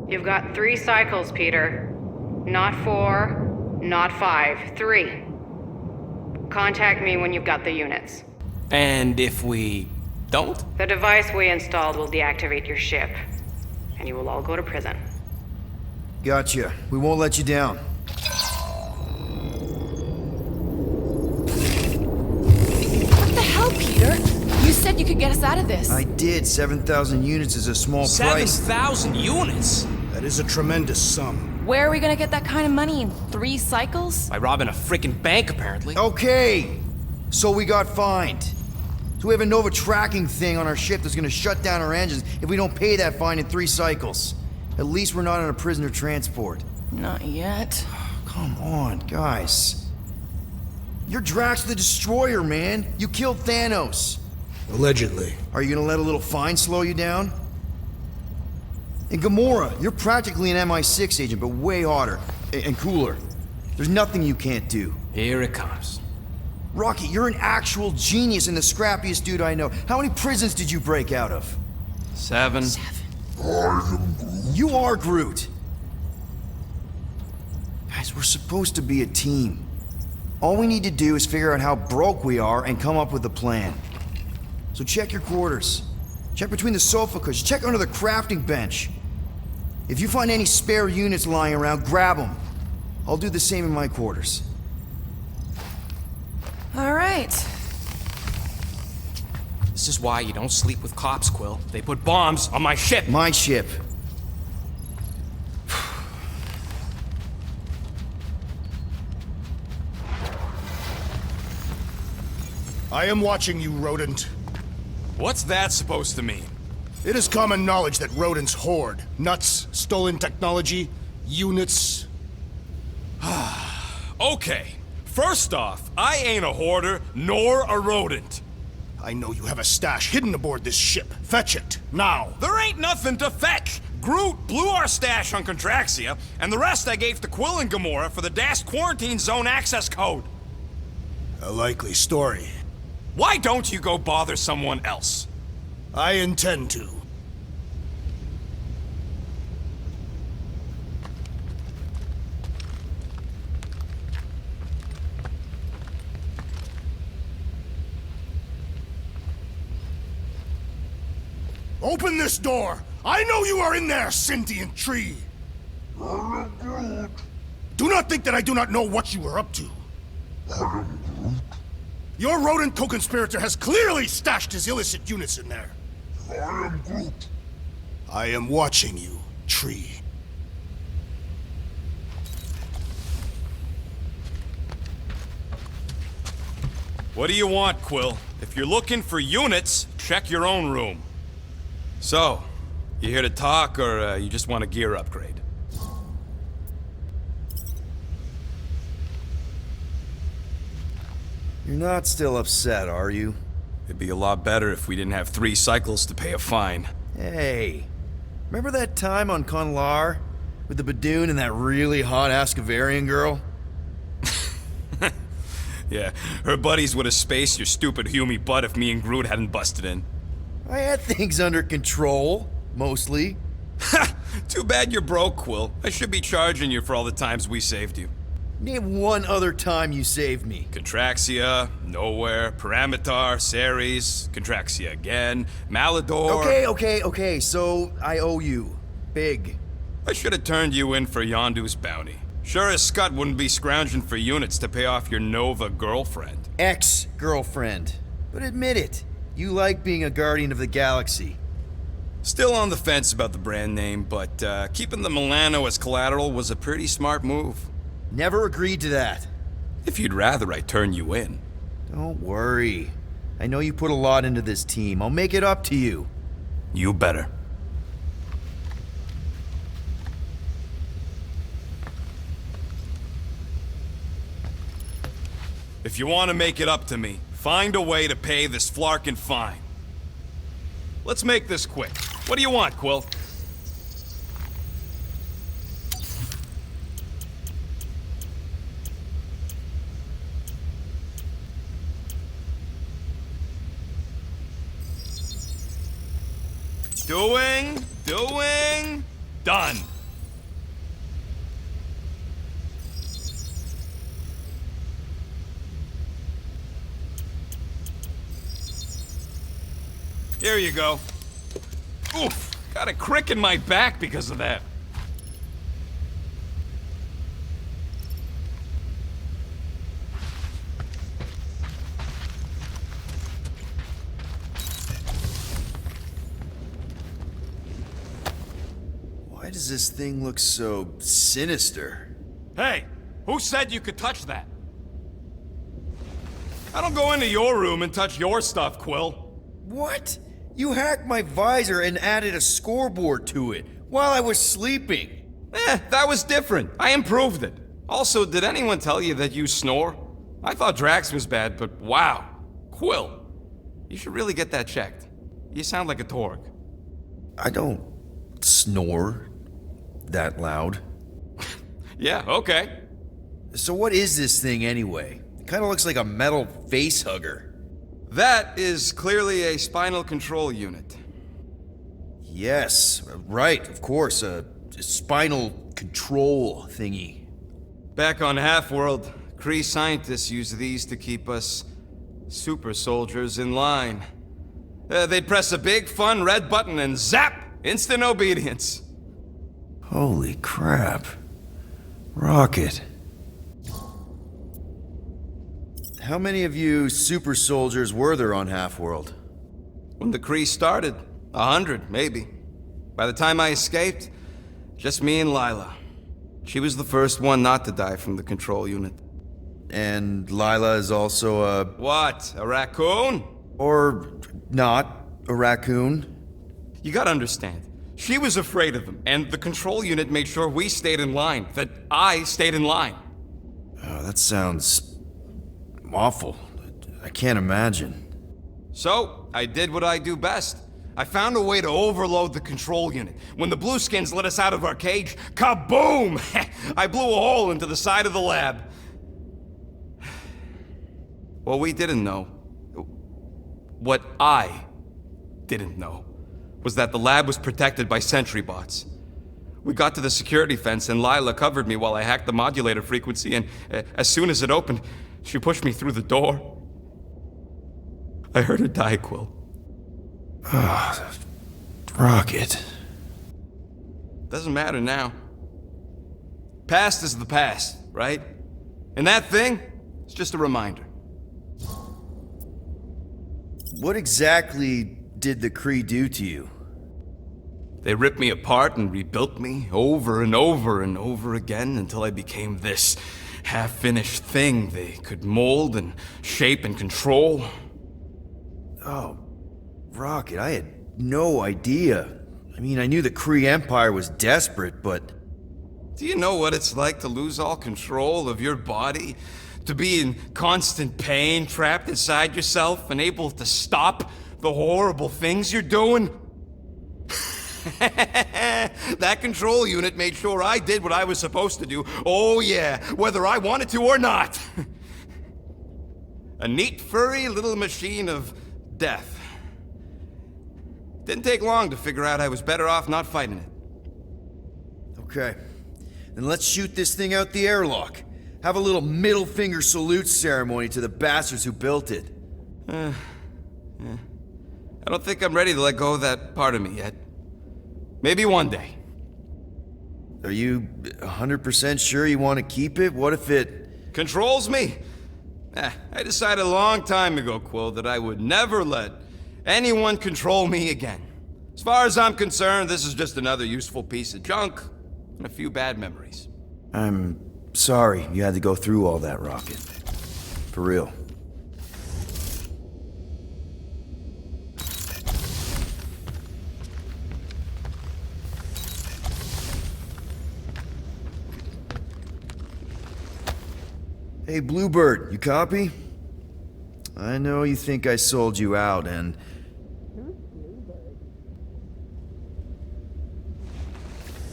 You've got 3 cycles, Peter. Not 4, not 5, 3. Contact me when you've got the units. And if we don't? The device we installed will deactivate your ship, and you will all go to prison. Gotcha. We won't let you down. What the hell, Peter? You said you could get us out of this. I did. 7,000 units is a small price. 7,000 units? That is a tremendous sum. Where are we gonna get that kind of money in 3 cycles? By robbing a freaking bank, apparently. Okay! So we got fined. So we have a Nova tracking thing on our ship that's gonna shut down our engines if we don't pay that fine in 3 cycles. At least we're not on a prisoner transport. Not yet. Come on, guys. You're Drax the Destroyer, man. You killed Thanos. Allegedly. Are you gonna let a little fine slow you down? And Gamora, you're practically an MI6 agent, but way hotter and cooler. There's nothing you can't do. Here it comes. Rocky, you're an actual genius and the scrappiest dude I know. How many prisons did you break out of? 7. You are Groot. Guys, we're supposed to be a team. All we need to do is figure out how broke we are and come up with a plan. So check your quarters. Check between the sofa cushions. Check under the crafting bench. If you find any spare units lying around, grab them. I'll do the same in my quarters. All right. This is why you don't sleep with cops, Quill. They put bombs on my ship. My ship. I am watching you, rodent. What's that supposed to mean? It is common knowledge that rodents hoard nuts, stolen technology, units. Okay, first off, I ain't a hoarder nor a rodent. I know you have a stash hidden aboard this ship. Fetch it, now. There ain't nothing to fetch. Groot blew our stash on Contraxia, and the rest I gave to Quill and Gamora for the DAS quarantine zone access code. A likely story. Why don't you go bother someone else? I intend to. Open this door! I know you are in there, sentient tree! Do not think that I do not know what you are up to. Your rodent co-conspirator has clearly stashed his illicit units in there. I am Groot. I am watching you, tree. What do you want, Quill? If you're looking for units, check your own room. So, you here to talk, or you just want a gear upgrade? You're not still upset, are you? It'd be a lot better if we didn't have 3 cycles to pay a fine. Hey, remember that time on Conlar? With the Badoon and that really hot Ascavarian girl? Yeah, her buddies would have spaced your stupid Humy butt if me and Groot hadn't busted in. I had things under control, mostly. Ha! Too bad you're broke, Quill. I should be charging you for all the times we saved you. Name one other time you saved me. Contraxia, Nowhere, Paramitar, Ceres, Contraxia again, Malador... Okay, so I owe you. Big. I should have turned you in for Yondu's bounty. Sure as Scott wouldn't be scrounging for units to pay off your Nova girlfriend. Ex-girlfriend. But admit it, you like being a Guardian of the Galaxy. Still on the fence about the brand name, but keeping the Milano as collateral was a pretty smart move. Never agreed to that. If you'd rather I turn you in. Don't worry. I know you put a lot into this team. I'll make it up to you. You better. If you want to make it up to me, find a way to pay this flarkin' fine. Let's make this quick. What do you want, Quill? Doing, done. Here you go. Oof, got a crick in my back because of that. Why does this thing look so sinister? Hey, who said you could touch that? I don't go into your room and touch your stuff, Quill. What? You hacked my visor and added a scoreboard to it while I was sleeping. That was different. I improved it. Also, did anyone tell you that you snore? I thought Drax was bad, but wow. Quill, you should really get that checked. You sound like a Torg. I don't snore that loud. Yeah, okay. So what is this thing anyway? It kind of looks like a metal face hugger. That is clearly a spinal control unit. Yes, right, of course, a spinal control thingy. Back on Half-World, Kree scientists use these to keep us super soldiers in line. They'd press a big, fun red button and zap! Instant obedience. Holy crap. Rocket. How many of you super soldiers were there on Half-World? When the Kree started, 100, maybe. By the time I escaped, just me and Lila. She was the first one not to die from the control unit. And Lila is also a... What? A raccoon? Or not a raccoon? You gotta understand. She was afraid of them, and the control unit made sure we stayed in line, that I stayed in line. Oh, that sounds awful. I can't imagine. So, I did what I do best. I found a way to overload the control unit. When the Blueskins let us out of our cage, kaboom! I blew a hole into the side of the lab. What we didn't know, what I didn't know, was that the lab was protected by sentry bots. We got to the security fence and Lila covered me while I hacked the modulator frequency, and as soon as it opened, she pushed me through the door. I heard her die, Quill. Rocket. Doesn't matter now. Past is the past, right? And that thing, it's just a reminder. What exactly did the Kree do to you? They ripped me apart and rebuilt me over and over and over again until I became this half-finished thing they could mold and shape and control. Oh, Rocket, I had no idea. I mean, I knew the Kree Empire was desperate, but... Do you know what it's like to lose all control of your body? To be in constant pain, trapped inside yourself, unable to stop the horrible things you're doing? That control unit made sure I did what I was supposed to do. Oh yeah, whether I wanted to or not. A neat, furry little machine of death. Didn't take long to figure out I was better off not fighting it. Okay. Then let's shoot this thing out the airlock. Have a little middle finger salute ceremony to the bastards who built it. Yeah. I don't think I'm ready to let go of that part of me yet. Maybe one day. Are you 100% sure you want to keep it? What if it... Controls me? I decided a long time ago, Quill, that I would never let anyone control me again. As far as I'm concerned, this is just another useful piece of junk and a few bad memories. I'm sorry you had to go through all that, Rocket. For real. Hey, Bluebird, you copy? I know you think I sold you out, and...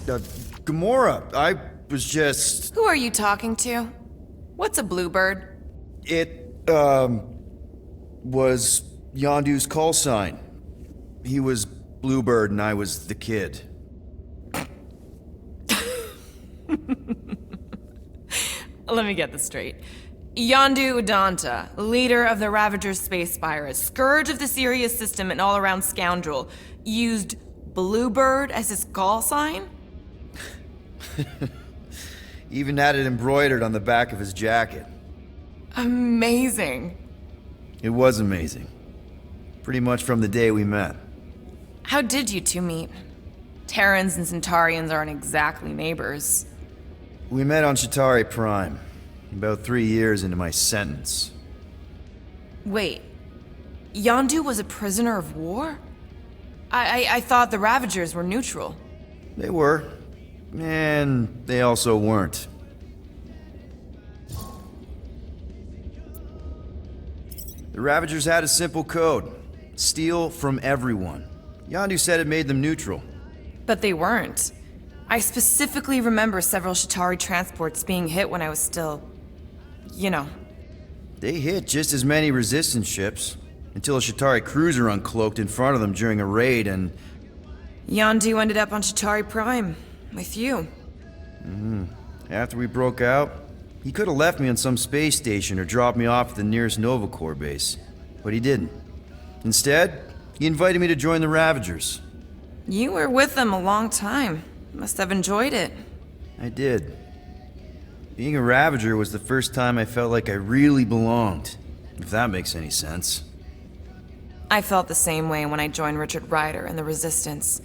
Gamora, I was just... Who are you talking to? What's a bluebird? It, was Yondu's call sign. He was Bluebird and I was the kid. Let me get this straight. Yondu Udanta, leader of the Ravagers Space Virus, scourge of the Sirius system and all-around scoundrel, used Bluebird as his call sign? Even had it embroidered on the back of his jacket. Amazing. It was amazing. Pretty much from the day we met. How did you two meet? Terrans and Centaurians aren't exactly neighbors. We met on Chitauri Prime, about 3 years into my sentence. Wait, Yondu was a prisoner of war? I thought the Ravagers were neutral. They were, and they also weren't. The Ravagers had a simple code. Steal from everyone. Yondu said it made them neutral. But they weren't. I specifically remember several Chitauri transports being hit when I was still... you know. They hit just as many resistance ships, until a Chitauri cruiser uncloaked in front of them during a raid and... Yondu ended up on Chitauri Prime, with you. After we broke out, he could have left me on some space station or dropped me off at the nearest Nova Corps base. But he didn't. Instead, he invited me to join the Ravagers. You were with them a long time. Must have enjoyed it. I did. Being a Ravager was the first time I felt like I really belonged, if that makes any sense. I felt the same way when I joined Richard Ryder and the Resistance.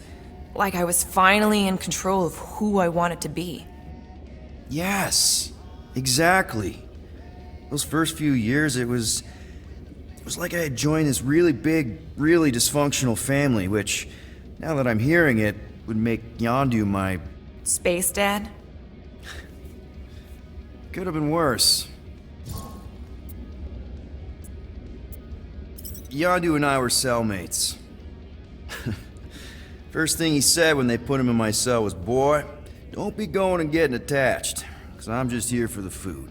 Like I was finally in control of who I wanted to be. Yes, exactly. Those first few years, it was like I had joined this really big, really dysfunctional family, which, now that I'm hearing it, would make Yondu my... Space Dad? Could have been worse. Yondu and I were cellmates. First thing he said when they put him in my cell was, "Boy, don't be going and getting attached, because I'm just here for the food."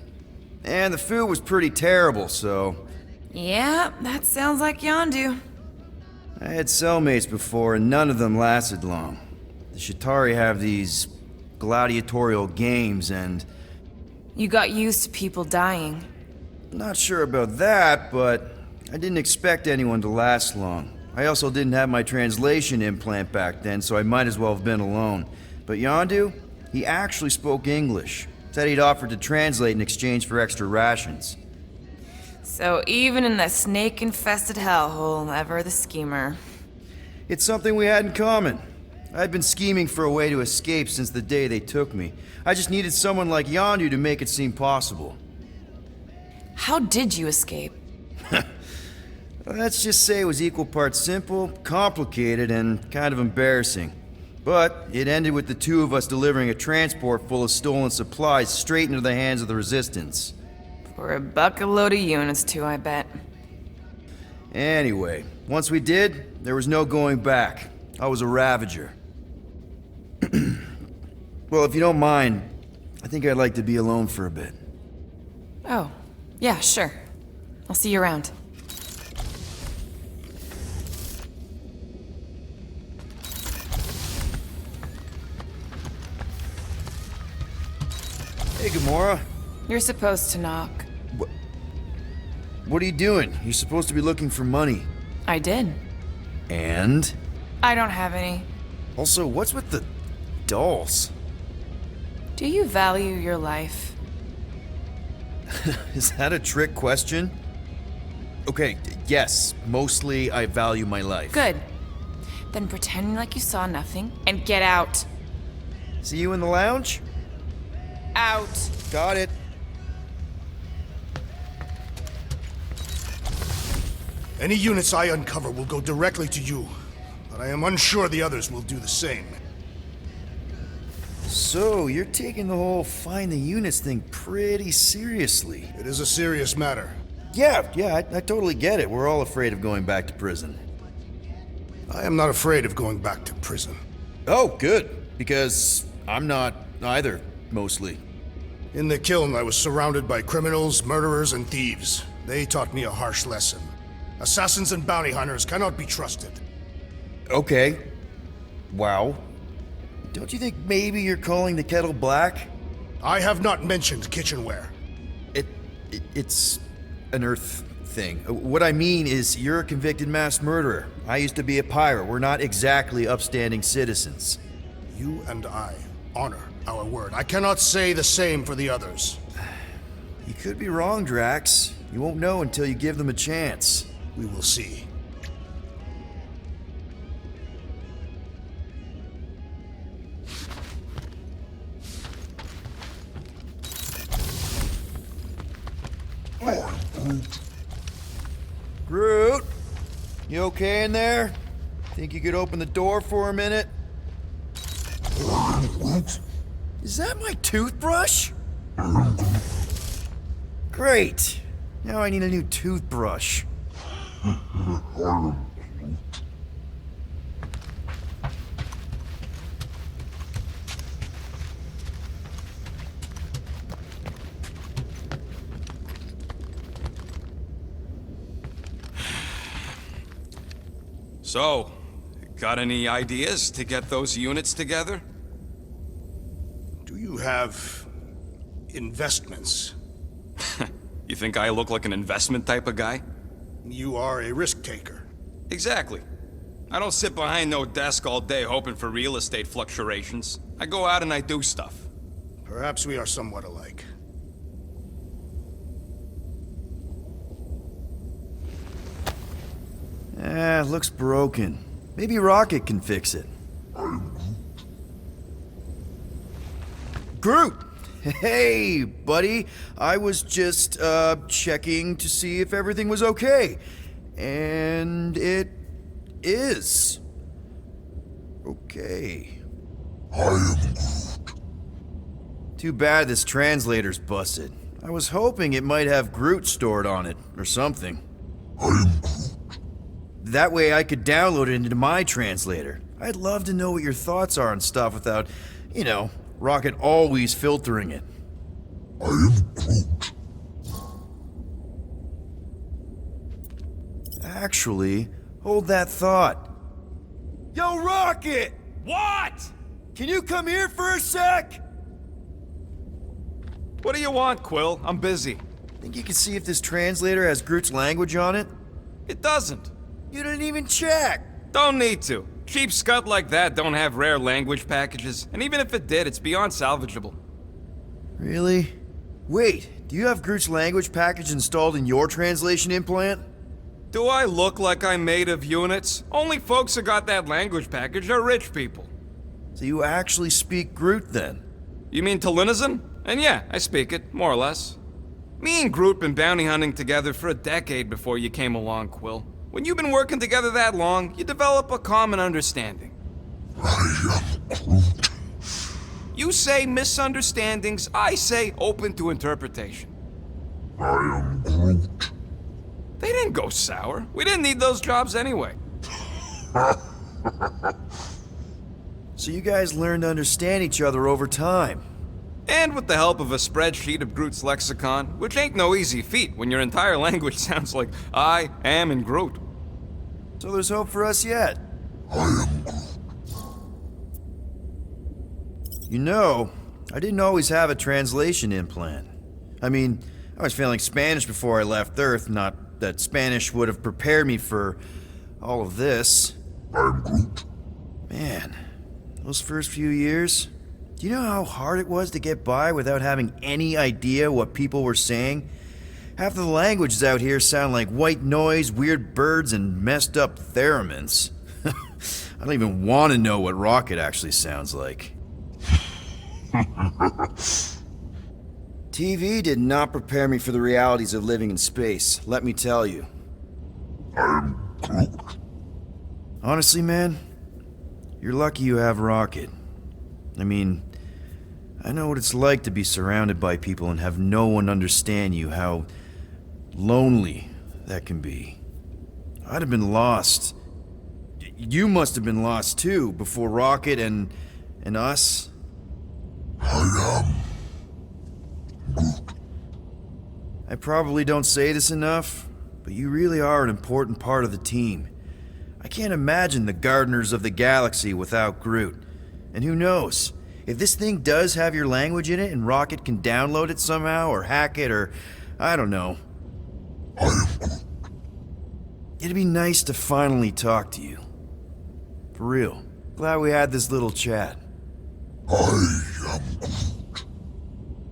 And the food was pretty terrible, so... Yeah, that sounds like Yondu. I had cellmates before, and none of them lasted long. The Chitauri have these gladiatorial games, and... You got used to people dying. Not sure about that, but I didn't expect anyone to last long. I also didn't have my translation implant back then, so I might as well have been alone. But Yondu, he actually spoke English. Said he'd offered to translate in exchange for extra rations. So even in the snake-infested hellhole, ever the schemer. It's something we had in common. I'd been scheming for a way to escape since the day they took me. I just needed someone like Yondu to make it seem possible. How did you escape? Let's just say it was equal parts simple, complicated, and kind of embarrassing. But it ended with the two of us delivering a transport full of stolen supplies straight into the hands of the Resistance. For a bucket-load of units too, I bet. Anyway, once we did, there was no going back. I was a Ravager. Well, if you don't mind, I think I'd like to be alone for a bit. Oh, yeah, sure. I'll see you around. Hey, Gamora. You're supposed to knock. What are you doing? You're supposed to be looking for money. I did. And? I don't have any. Also, what's with the dolls? Do you value your life? Is that a trick question? Okay, yes, mostly I value my life. Good. Then pretend like you saw nothing and get out. See you in the lounge? Out. Got it. Any units I uncover will go directly to you, but I am unsure the others will do the same. So, you're taking the whole find the units thing pretty seriously. It is a serious matter. Yeah, I totally get it. We're all afraid of going back to prison. I am not afraid of going back to prison. Oh, good. Because I'm not either, mostly. In the kiln, I was surrounded by criminals, murderers, and thieves. They taught me a harsh lesson. Assassins and bounty hunters cannot be trusted. Okay. Wow. Don't you think maybe you're calling the kettle black? I have not mentioned kitchenware. It's an Earth thing. What I mean is, you're a convicted mass murderer. I used to be a pirate. We're not exactly upstanding citizens. You and I honor our word. I cannot say the same for the others. You could be wrong, Drax. You won't know until you give them a chance. We will see. Groot, you okay in there? Think you could open the door for a minute? Is that my toothbrush? Great. Now I need a new toothbrush. So, got any ideas to get those units together? Do you have investments? You think I look like an investment type of guy? You are a risk taker. Exactly. I don't sit behind no desk all day hoping for real estate fluctuations. I go out and I do stuff. Perhaps we are somewhat alike. Looks broken. Maybe Rocket can fix it. Groot! Hey, buddy. I was just, checking to see if everything was okay. And it is. Okay. Too bad this translator's busted. I was hoping it might have Groot stored on it, or something. That way I could download it into my translator. I'd love to know what your thoughts are on stuff without, you know, Rocket always filtering it. Actually, hold that thought. Yo, Rocket! What? Can you come here for a sec? What do you want, Quill? I'm busy. Think you can see if this translator has Groot's language on it? It doesn't. You didn't even check! Don't need to. Cheap scut like that don't have rare language packages, and even if it did, it's beyond salvageable. Really? Wait, do you have Groot's language package installed in your translation implant? Do I look like I'm made of units? Only folks who got that language package are rich people. So you actually speak Groot then? You mean Talinisan? And yeah, I speak it, more or less. Me and Groot been bounty hunting together for a decade before you came along, Quill. When you've been working together that long, you develop a common understanding. You say misunderstandings, I say open to interpretation. They didn't go sour. We didn't need those jobs anyway. So you guys learned to understand each other over time. And with the help of a spreadsheet of Groot's lexicon, which ain't no easy feat when your entire language sounds like I, am, and Groot. So there's hope for us yet. You know, I didn't always have a translation implant. I mean, I was failing Spanish before I left Earth, not that Spanish would have prepared me for all of this. Man, those first few years, do you know how hard it was to get by without having any idea what people were saying? Half of the languages out here sound like white noise, weird birds, and messed up theremins. I don't even want to know what Rocket actually sounds like. TV did not prepare me for the realities of living in space, let me tell you. Honestly, man, you're lucky you have Rocket. I mean, I know what it's like to be surrounded by people and have no one understand you, how lonely that can be. I'd have been lost. You must have been lost too, before Rocket and us. I probably don't say this enough, but you really are an important part of the team. I can't imagine the Gardeners of the Galaxy without Groot. And who knows? If this thing does have your language in it and Rocket can download it somehow or hack it or I don't know. It'd be nice to finally talk to you. For real. Glad we had this little chat. I am Groot.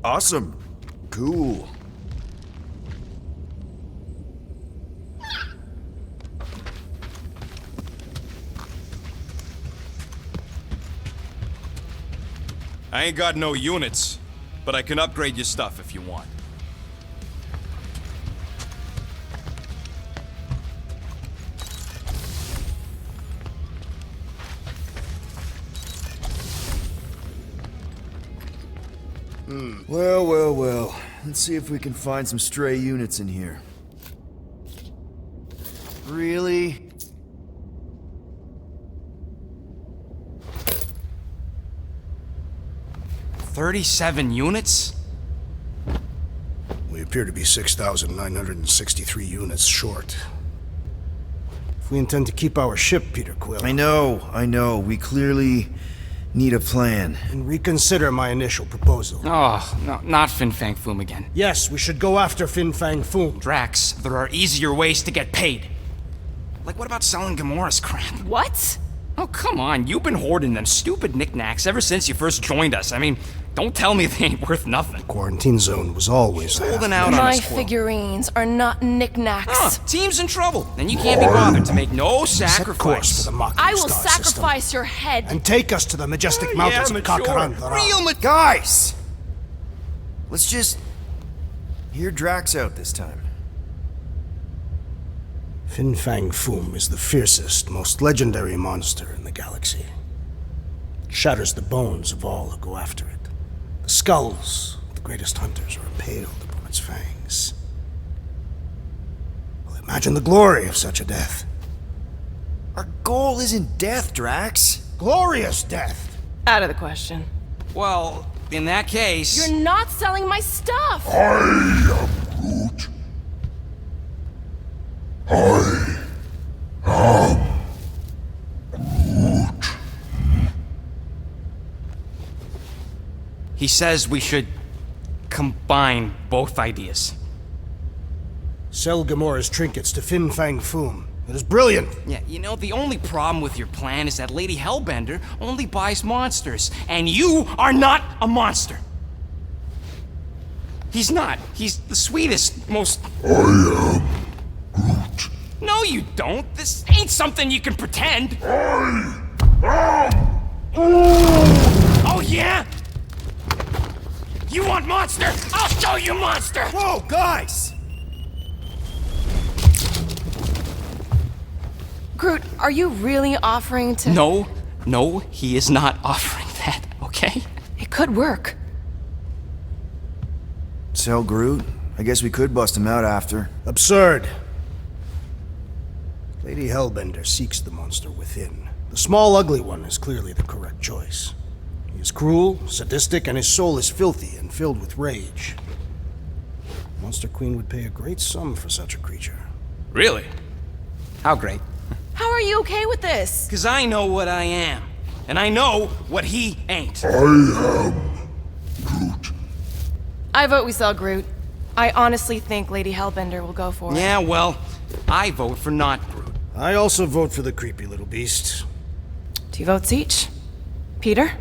Awesome. Cool. I ain't got no units, but I can upgrade your stuff if you want. Well. Let's see if we can find some stray units in here. Really? $37 units? We appear to be 6,963 units short. If we intend to keep our ship, Peter Quill... I know. We clearly need a plan. And reconsider my initial proposal. Oh, no, not Fin Fang Foom again. Yes, we should go after Fin Fang Foom. Drax, there are easier ways to get paid. Like, what about selling Gamora's crap? What? Oh, come on, you've been hoarding them stupid knickknacks ever since you first joined us. I mean, don't tell me they ain't worth nothing. Quarantine zone was always Holding out on My us, Quill. figurines are not knickknacks. Team's in trouble, and you can't be bothered to make no Set course for sacrifice. the Mocking I will Star sacrifice system. your head. And take us to the majestic mountains of Kakarandara. Real guys! Let's just hear Drax out this time. Fin Fang Foom is the fiercest, most legendary monster in the galaxy. It shatters the bones of all who go after it. The skulls of the greatest hunters are impaled upon its fangs. Well, imagine the glory of such a death. Our goal isn't death, Drax. Glorious death! Out of the question. Well, in that case... You're not selling my stuff! I am Groot. I am Groot. He says we should combine both ideas. Sell Gamora's trinkets to Fin Fang Foom. It is brilliant! Yeah, you know, the only problem with your plan is that Lady Hellbender only buys monsters, and you are not a monster. He's not. He's the sweetest, most... I am Groot. No, you don't. This ain't something you can pretend. I am Groot. Oh, yeah? You want monster? I'll show you monster! Whoa, guys! Groot, are you really offering to... No, he is not offering that, okay? It could work. Sell Groot? I guess we could bust him out after. Absurd. Lady Hellbender seeks the monster within. The small, ugly one is clearly the correct choice. He is cruel, sadistic, and his soul is filthy and filled with rage. Monster Queen would pay a great sum for such a creature. Really? How great? How are you okay with this? Because I know what I am. And I know what he ain't. I am Groot. I vote we sell Groot. I honestly think Lady Hellbender will go for it. Yeah, well, I vote for not Groot. I also vote for the creepy little beast. 2 votes each. Peter?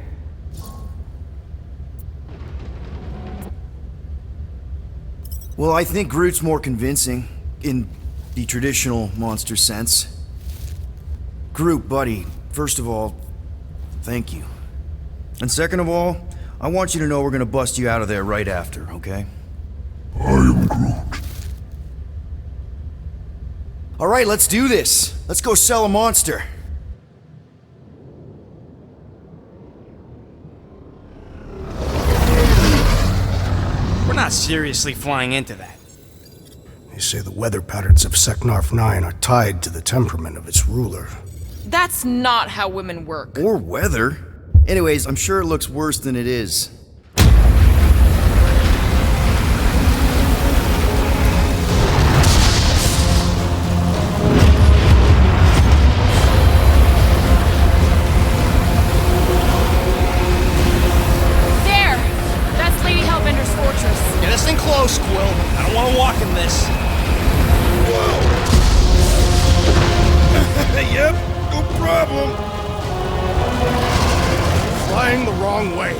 Well, I think Groot's more convincing, in the traditional monster sense. Groot, buddy, first of all, thank you. And second of all, I want you to know we're gonna bust you out of there right after, okay? I am Groot. Alright, let's do this. Let's go sell a monster. We're not seriously flying into that. They say the weather patterns of Seknarf 9 are tied to the temperament of its ruler. That's not how women work. Or weather. Anyways, I'm sure it looks worse than it is. There! That's Lady Hellbender's fortress. Get us in close, Quill. I don't want to this. Whoa! Yep, no problem. Flying the wrong way.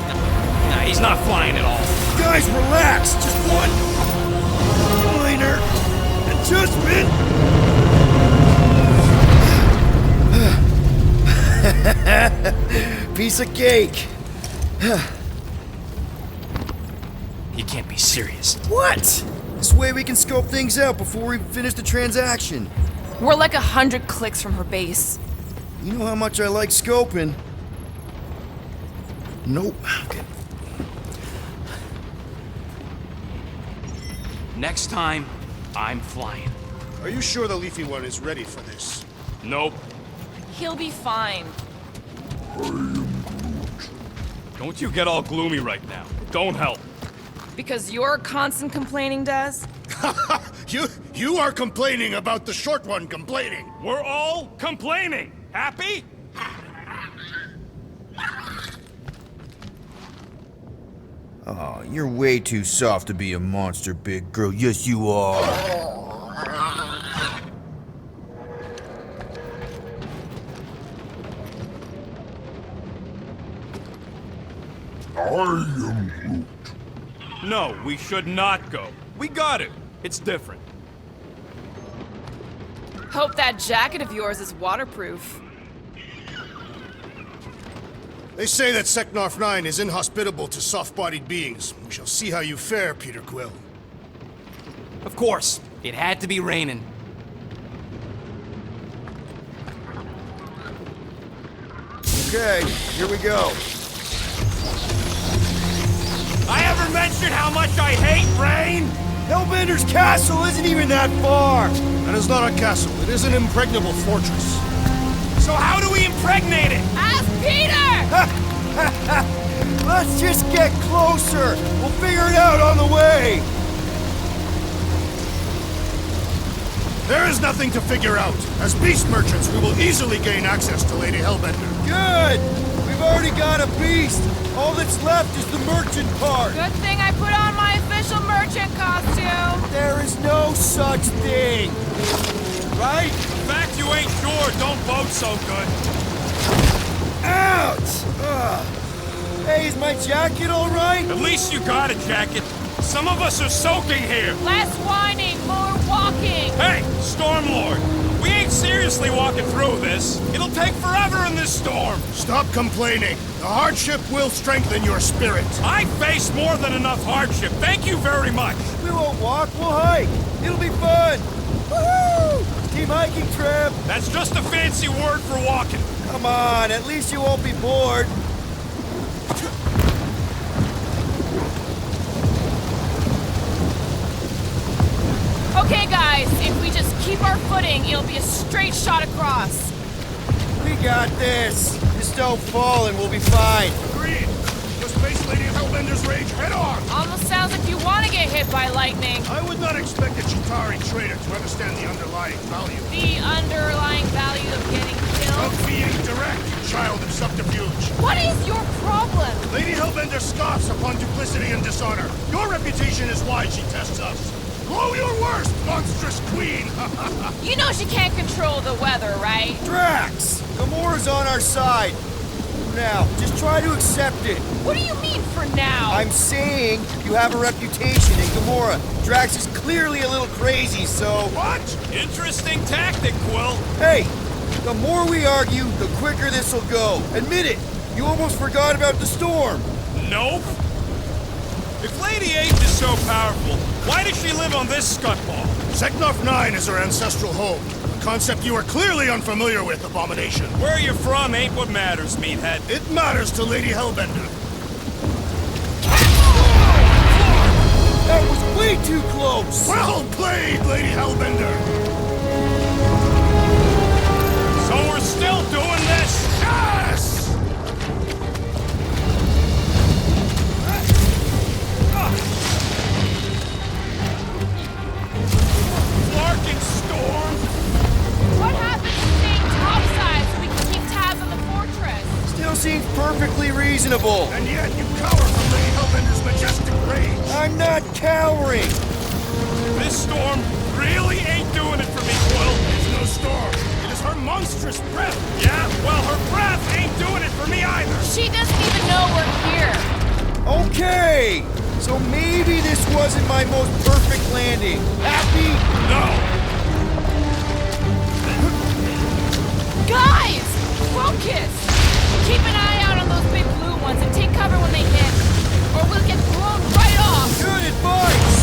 Nah, he's not flying at all. Guys, relax. Just one minor adjustment. Piece of cake. You can't be serious. What? This way we can scope things out before we finish the transaction. We're like 100 clicks from her base. You know how much I like scoping. Nope. Okay. Next time, I'm flying. Are you sure the leafy one is ready for this? Nope. He'll be fine. Don't you get all gloomy right now. Don't help. Because your constant complaining does? You are complaining about the short one complaining. We're all complaining. Happy? Oh, you're way too soft to be a monster, big girl. Yes, you are. I am Groot. No, we should not go. We got it. It's different. Hope that jacket of yours is waterproof. They say that Seknarf 9 is inhospitable to soft-bodied beings. We shall see how you fare, Peter Quill. Of course. It had to be raining. Okay, here we go. I ever mentioned how much I hate rain? Hellbender's castle isn't even that far. That is not a castle. It is an impregnable fortress. So how do we impregnate it? Ask Peter! Let's just get closer. We'll figure it out on the way. There is nothing to figure out. As beast merchants, we will easily gain access to Lady Hellbender. Good. We've already got a beast. All that's left is the merchant part. Good thing I put on my official merchant costume. There is no such thing. Right? The fact you ain't sure don't bode so good. Ouch! Ugh. Hey, is my jacket all right? At least you got a jacket. Some of us are soaking here. Less whining, more walking. Hey, Stormlord. We ain't seriously walking through this. It'll take forever in this storm. Stop complaining. The hardship will strengthen your spirit. I faced more than enough hardship. Thank you very much. We won't walk, we'll hike. It'll be fun. Woohoo! Team hiking trip. That's just a fancy word for walking. Come on, at least you won't be bored. Okay, guys, if we just keep our footing, it'll be a straight shot across. We got this. Just don't fall and we'll be fine. Agreed. Just face Lady Hellbender's rage head on. Almost sounds like you want to get hit by lightning. I would not expect a Chitauri trader to understand the underlying value. The underlying value of getting killed. Of being direct, child of subterfuge. What is your problem? Lady Hellbender scoffs upon duplicity and dishonor. Your reputation is why she tests us. Blow your worst, monstrous queen! You know she can't control the weather, right? Drax! Gamora's on our side. Now, just try to accept it. What do you mean for now? I'm saying you have a reputation in Gamora. Drax is clearly a little crazy, so... What? Interesting tactic, Quill. Hey, the more we argue, the quicker this'll go. Admit it, you almost forgot about the storm. Nope. If Lady H is so powerful, why does she live on this scuttball? Seknarf 9 is her ancestral home. A concept you are clearly unfamiliar with, Abomination. Where you're from ain't what matters, meathead. It matters to Lady Hellbender. That was way too close! Well played, Lady Hellbender! So we're still doing this? Yes! Larkin storm? What happens to staying topside so we can keep tabs on the fortress? Still seems perfectly reasonable. And yet you cower from Lady Hellbender's majestic rage. I'm not cowering. This storm really ain't doing it for me, Quill. It's no storm. It is her monstrous breath. Yeah, well, her breath ain't doing it for me either. She doesn't even know we're here. Okay! So maybe this wasn't my most perfect landing. Happy? No. Guys! Focus! Keep an eye out on those big blue ones and take cover when they hit, or we'll get blown right off! Good advice!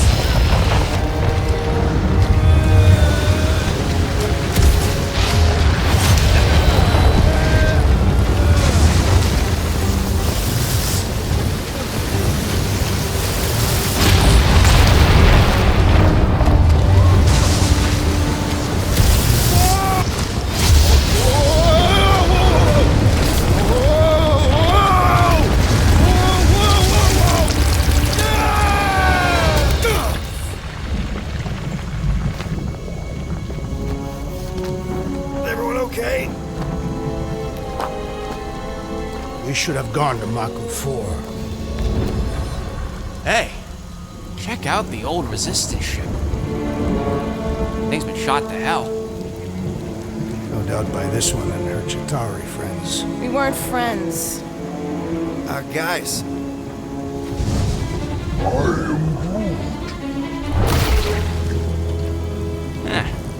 We should have gone to Maku 4. Hey, check out the old Resistance ship. Thing's been shot to hell. No doubt by this one and her Chitauri friends. We weren't friends. Guys.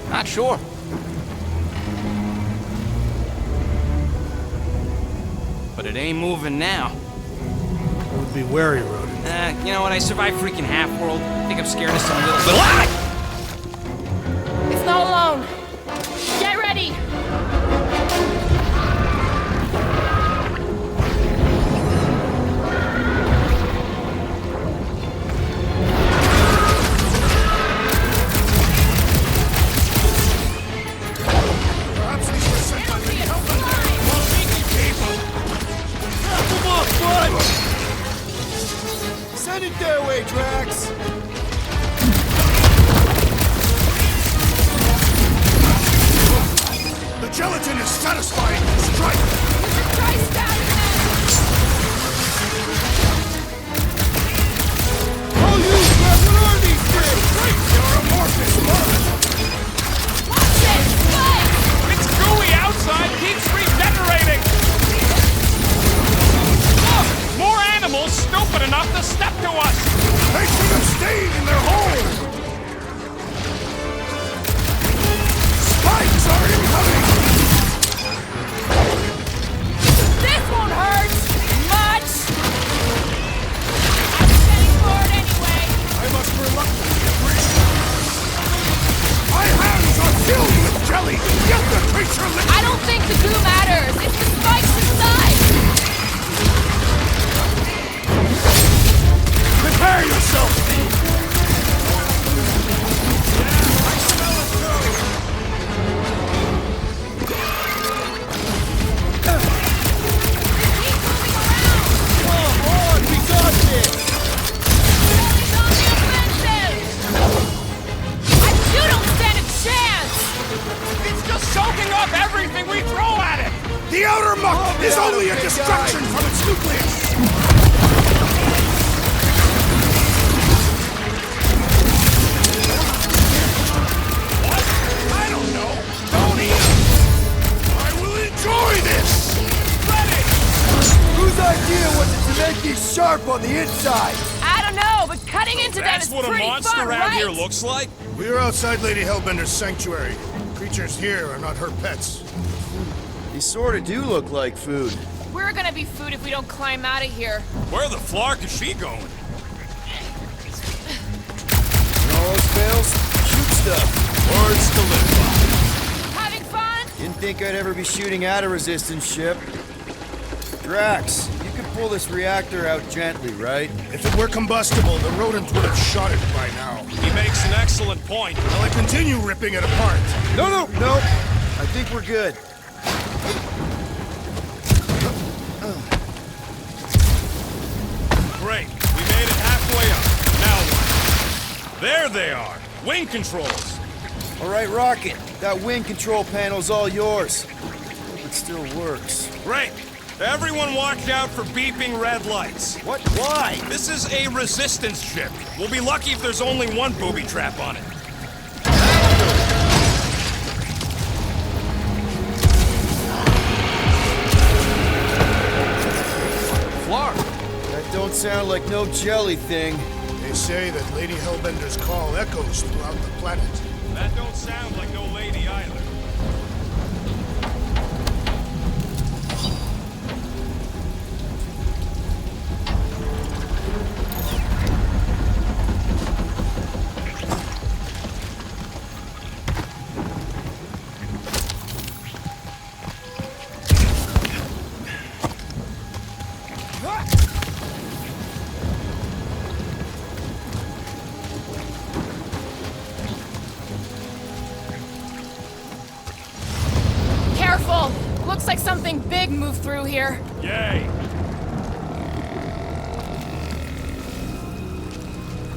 Not sure. But it ain't moving now. I would be wary, Rodent. You know what? I survived freaking Half-World. I think I'm scared of some little... It's not alone. Get ready! Perhaps these were sent by the Hellbender. Well, sneaky people. Come on, bud! Send it their way, Drax! The gelatin is satisfying. Strike! Try stabbing them! Oh, you! What are these things? Great! You're amorphous, mother! Watch it! Spike! It's gooey outside. Keeps regenerating. Look! More animals stupid enough to step to us. They should have stayed in their hole. Spikes are incoming. This won't hurt! Much! I'm heading for it anyway! I must reluctantly agree. My hands are filled with jelly. Get the creature lit. I don't think the goo matters! It's the spikes inside! Prepare yourself. Yeah, I smell it too. Keep moving around! Come on, we got this! Billy's on the offensive! You don't stand a chance! It's just soaking up everything we throw at it. The outer muck is only a distraction from its nucleus. What? I don't know. Don't eat it. I will enjoy this. Ready. Whose idea was it to make these sharp on the inside? I don't know, but cutting into them is pretty fun, right? looks like. We are outside Lady Hellbender's sanctuary. Creatures here are not her pets. These sort of do look like food. We're gonna be food if we don't climb out of here. Where the flark is she going? And all else fails, shoot stuff. Words to live by. Having fun? Didn't think I'd ever be shooting at a resistance ship. Drax, you can pull this reactor out gently, right? If it were combustible, the rodent would have shot it by now. He makes an excellent point. Will I continue ripping it apart? No. I think we're good. Great. We made it halfway up. Now what? There they are. Wing controls. All right, Rocket. That wing control panel's all yours. Hope it still works. Great. Everyone watch out for beeping red lights. What? Why? This is a resistance ship. We'll be lucky if there's only one booby trap on it. Flark! That don't sound like no jelly thing. They say that Lady Hellbender's call echoes throughout the planet. That don't sound like no lady either. Careful! Looks like something big moved through here. Yay!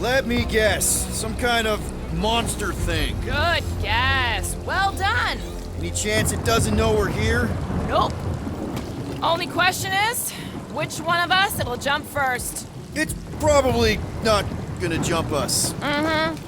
Let me guess. Some kind of monster thing. Good guess. Well done. Any chance it doesn't know we're here? Nope. Only question is, which one of us it'll jump first? It's probably not gonna jump us. Mm-hmm.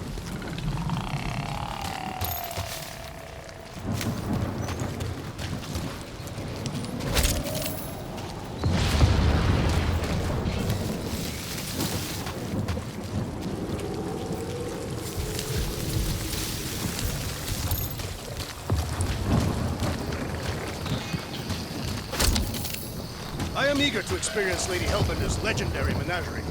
I am eager to experience Lady Hellbender's legendary menagerie.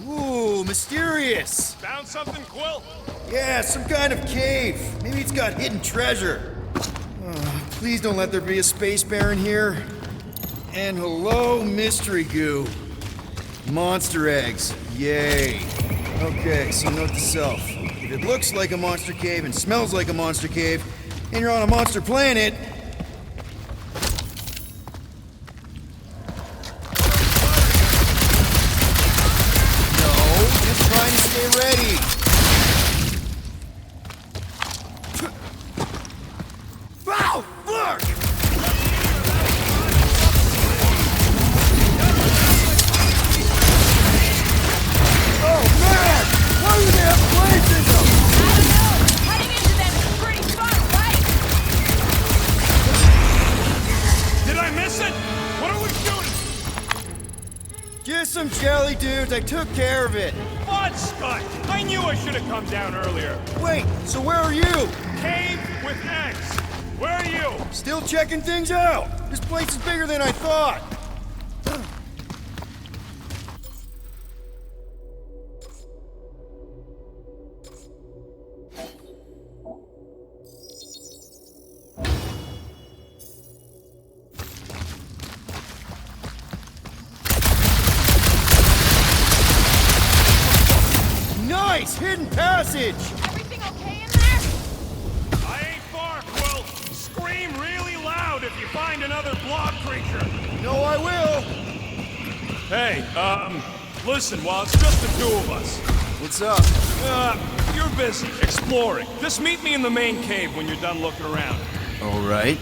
Ooh, mysterious. Found something, Quill? Yeah, some kind of cave. Maybe it's got hidden treasure. Please don't let there be a space baron here. And hello, mystery goo. Monster eggs. Yay. Okay, so note to self. If it looks like a monster cave and smells like a monster cave, and you're on a monster planet, trying to stay ready. Wow, look! Oh man! Why do they have blades in them? I don't know. Cutting into them is pretty fun, right? Did I miss it? What are we shooting? Just some jelly dudes. I took care of it. Fudge, Scott! I knew I should have come down earlier. Wait, so where are you? Cave with eggs. Where are you? Still checking things out. This place is bigger than I thought. Nice hidden passage. Everything okay in there? I ain't far, Quill. Scream really loud if you find another blob creature. No, I will. Hey, listen, while it's just the two of us. What's up? You're busy exploring. Just meet me in the main cave when you're done looking around. All right.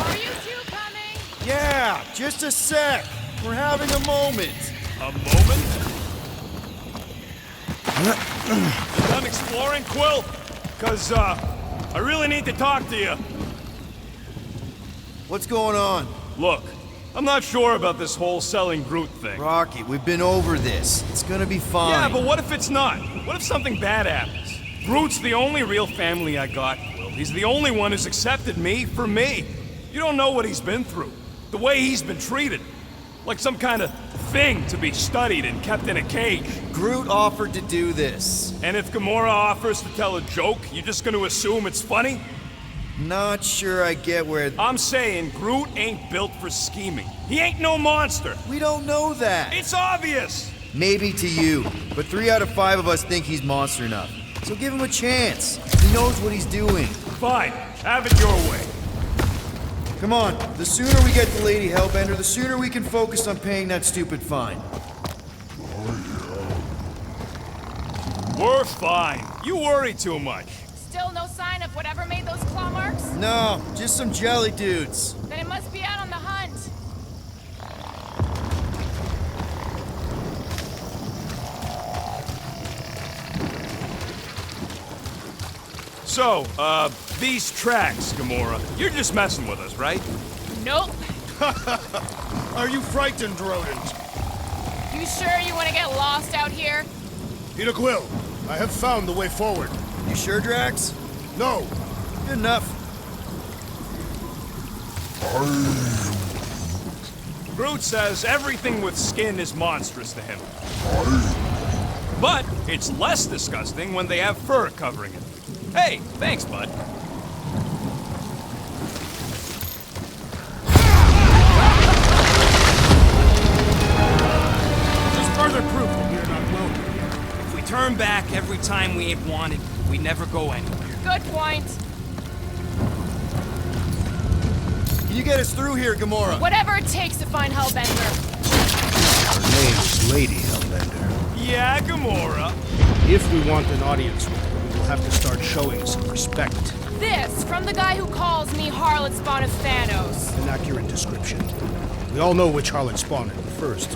Are you two coming? Yeah, just a sec. We're having a moment. A moment? You done exploring, Quill? 'Cause, I really need to talk to you. What's going on? Look, I'm not sure about this whole selling Groot thing. Rocky, we've been over this. It's gonna be fine. Yeah, but what if it's not? What if something bad happens? Groot's the only real family I got, Quill. He's the only one who's accepted me for me. You don't know what he's been through. The way he's been treated. Like some kind of thing to be studied and kept in a cage. Groot offered to do this. And if Gamora offers to tell a joke, you're just gonna assume it's funny? Not sure I get where... I'm saying Groot ain't built for scheming. He ain't no monster. We don't know that. It's obvious. Maybe to you, but 3 out of 5 of us think he's monster enough. So give him a chance. He knows what he's doing. Fine, have it your way. Come on, the sooner we get to Lady Hellbender, the sooner we can focus on paying that stupid fine. We're fine. You worry too much. Still no sign of whatever made those claw marks? No, just some jelly dudes. Then it must be out on the hunt. So, these tracks, Gamora, you're just messing with us, right? Nope. Are you frightened, rodent? You sure you want to get lost out here? Peter Quill, I have found the way forward. You sure, Drax? No. Good enough. Groot says everything with skin is monstrous to him. But it's less disgusting when they have fur covering it. Hey, thanks, bud. Just further proof that we're not welcome here. If we turn back every time we ain't wanted, we never go anywhere. Good point. Can you get us through here, Gamora? Whatever it takes to find Hellbender. Her name is Lady Hellbender. Yeah, Gamora. If we want an audience with her, we will have to start showing some respect. This from the guy who calls me Harlot Spawn of Thanos. An accurate description. We all know which harlot spawned it first.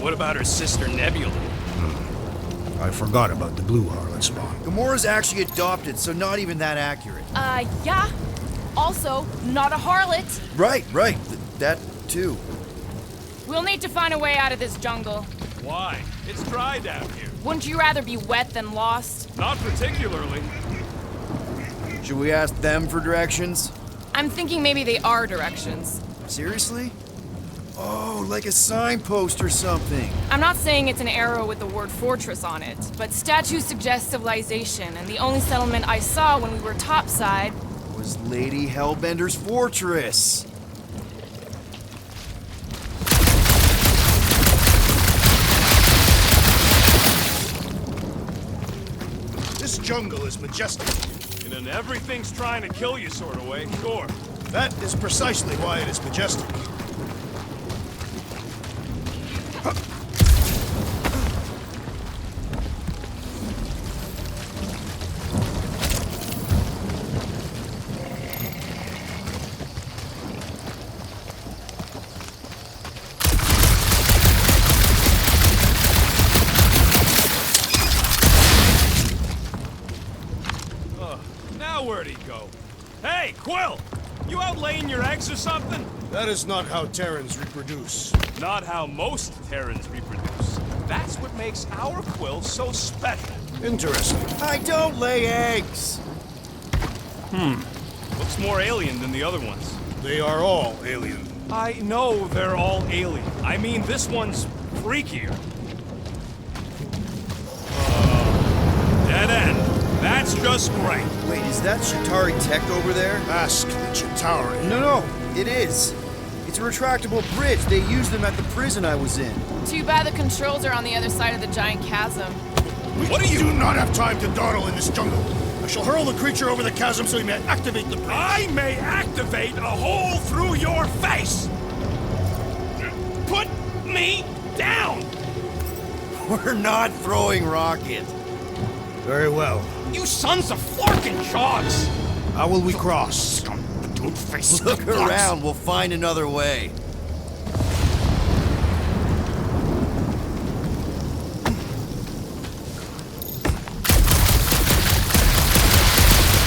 What about her sister Nebula? I forgot about the blue harlot spawn. Gamora's actually adopted, so not even that accurate. Yeah. Also, not a harlot. Right. That too. We'll need to find a way out of this jungle. Why? It's dry down here. Wouldn't you rather be wet than lost? Not particularly. Should we ask them for directions? I'm thinking maybe they are directions. Seriously? Oh, like a signpost or something. I'm not saying it's an arrow with the word fortress on it, but statues suggest civilization, and the only settlement I saw when we were topside Was Lady Hellbender's fortress. This jungle is majestic. In an everything's trying to kill you sort of way, sure. That is precisely why it is majestic. Now where'd he go? Hey, Quill! You out laying your eggs or something? That is not how Terrans reproduce. Not how most Terrans reproduce. That's what makes our Quill so special. Interesting. I don't lay eggs. Looks more alien than the other ones. They are all alien. I know they're all alien. I mean, this one's freakier. Dead end. That's just great. Wait, is that Chitauri tech over there? Ask the Chitauri. No, it is. It's a retractable bridge. They used them at the prison I was in. Too bad the controls are on the other side of the giant chasm. What are you? do not have time to dawdle in this jungle. I shall hurl the creature over the chasm so he may activate the bridge. I may activate a hole through your face! Put me down! We're not throwing rockets. Very well. You sons of forking jogs! How will we cross? Look around, we'll find another way.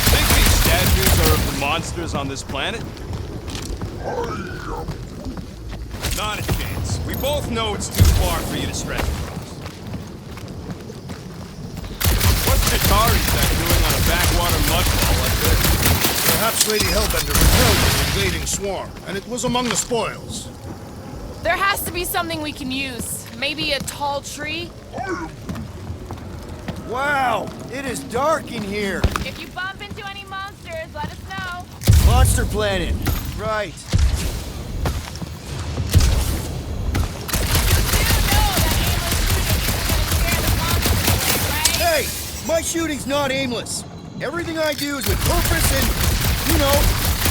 Think these statues are of the monsters on this planet? Not a chance. We both know it's too far for you to stretch across. What's Chitauri tech doing on a backwater mudfall like this? Perhaps Lady Hellbender repelled the invading swarm, and it was among the spoils. There has to be something we can use. Maybe a tall tree? Wow, it is dark in here. If you bump into any monsters, let us know. Monster Planet. Right. Hey, my shooting's not aimless. Everything I do is with purpose and, you know,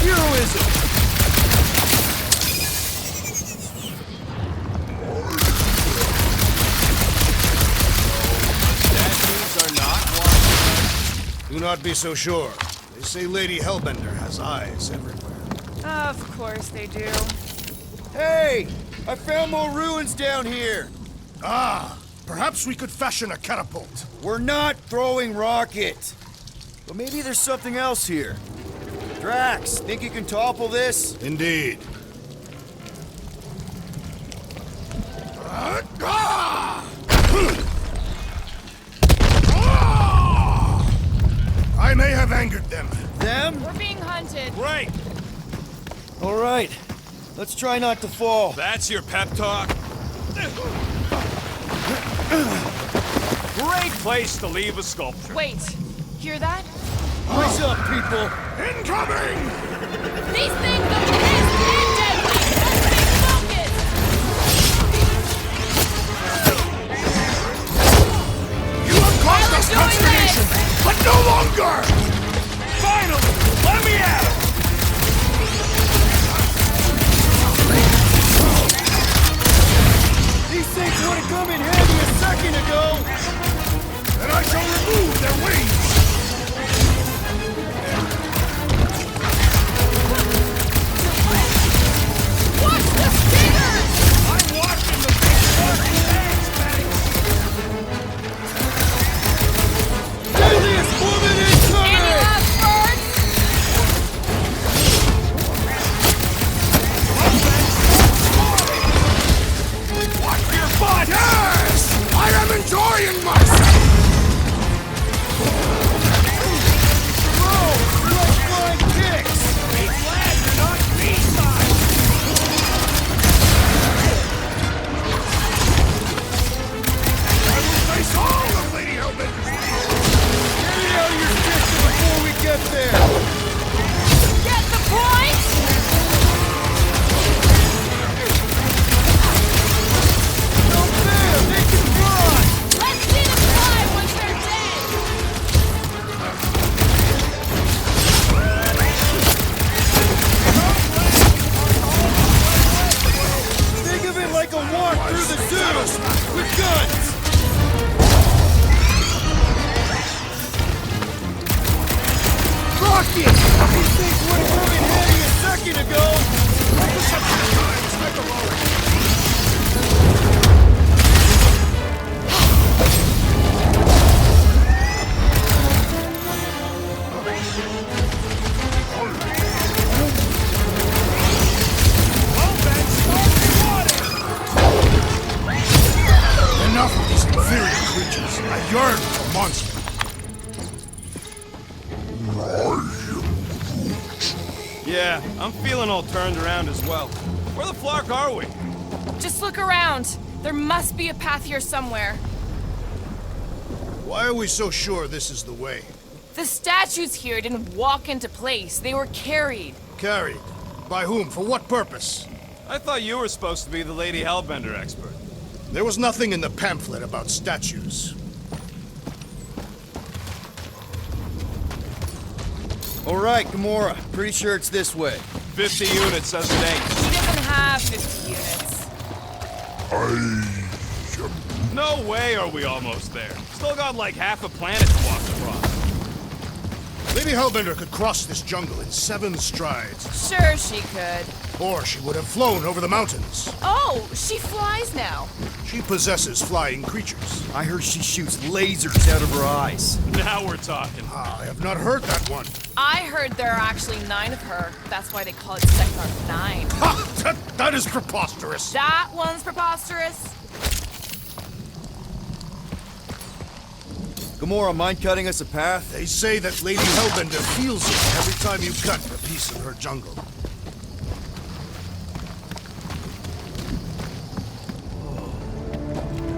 heroism. Statues are not watching. Do not be so sure. They say Lady Hellbender has eyes everywhere. Of course they do. Hey! I found more ruins down here! Ah! Perhaps we could fashion a catapult. We're not throwing rockets! But maybe there's something else here. Drax, think you can topple this? Indeed. I may have angered them. Them? We're being hunted. Great! Alright. Let's try not to fall. That's your pep talk? Great place to leave a sculpture. Wait, hear that? What's up, people? Incoming! These things are fast and deadly! Let's stay focused! You have caused us doing consternation, but no longer! Finally! Let me at him! These things would have come in handy a second ago! Then I shall remove their wings! Watch the stingers! I'm watching the big fucking eggs, Betty! Deadliest woman Any incoming! last words? Watch your butt! Yes! I am enjoying myself! Bro, you like flying kicks! Be glad you're not B-side! I will face all of Lady Hellbender's Get it out of your system before we get there! Get the point? No fair! They can fly! Let's see them fly once they're dead! Think of it like a walk through the zoo! With guns! Rocket! These things would have come in handy a second ago! Enough of these inferior creatures. I yearn for monsters. Yeah, I'm feeling all turned around as well. Where the flark are we? Just look around. There must be a path here somewhere. Why are we so sure this is the way? The statues here didn't walk into place. They were carried. Carried. By whom? For what purpose? I thought you were supposed to be the Lady Hellbender expert. There was nothing in the pamphlet about statues. Alright, Gamora. Pretty sure it's this way. 50 units says it ain't. He doesn't have 50 units. No way are we almost there. Still got like half a planet to walk across. Lady Hellbender could cross this jungle in 7 strides. Sure she could. Or she would have flown over the mountains. Oh, she flies now. She possesses flying creatures. I heard she shoots lasers out of her eyes. Now we're talking. I have not heard that one. I heard there are actually 9 of her. That's why they call it Sector 9. Ha! That is preposterous. That one's preposterous. Gamora, mind cutting us a path? They say that Lady Hellbender feels it every time you cut a piece of her jungle.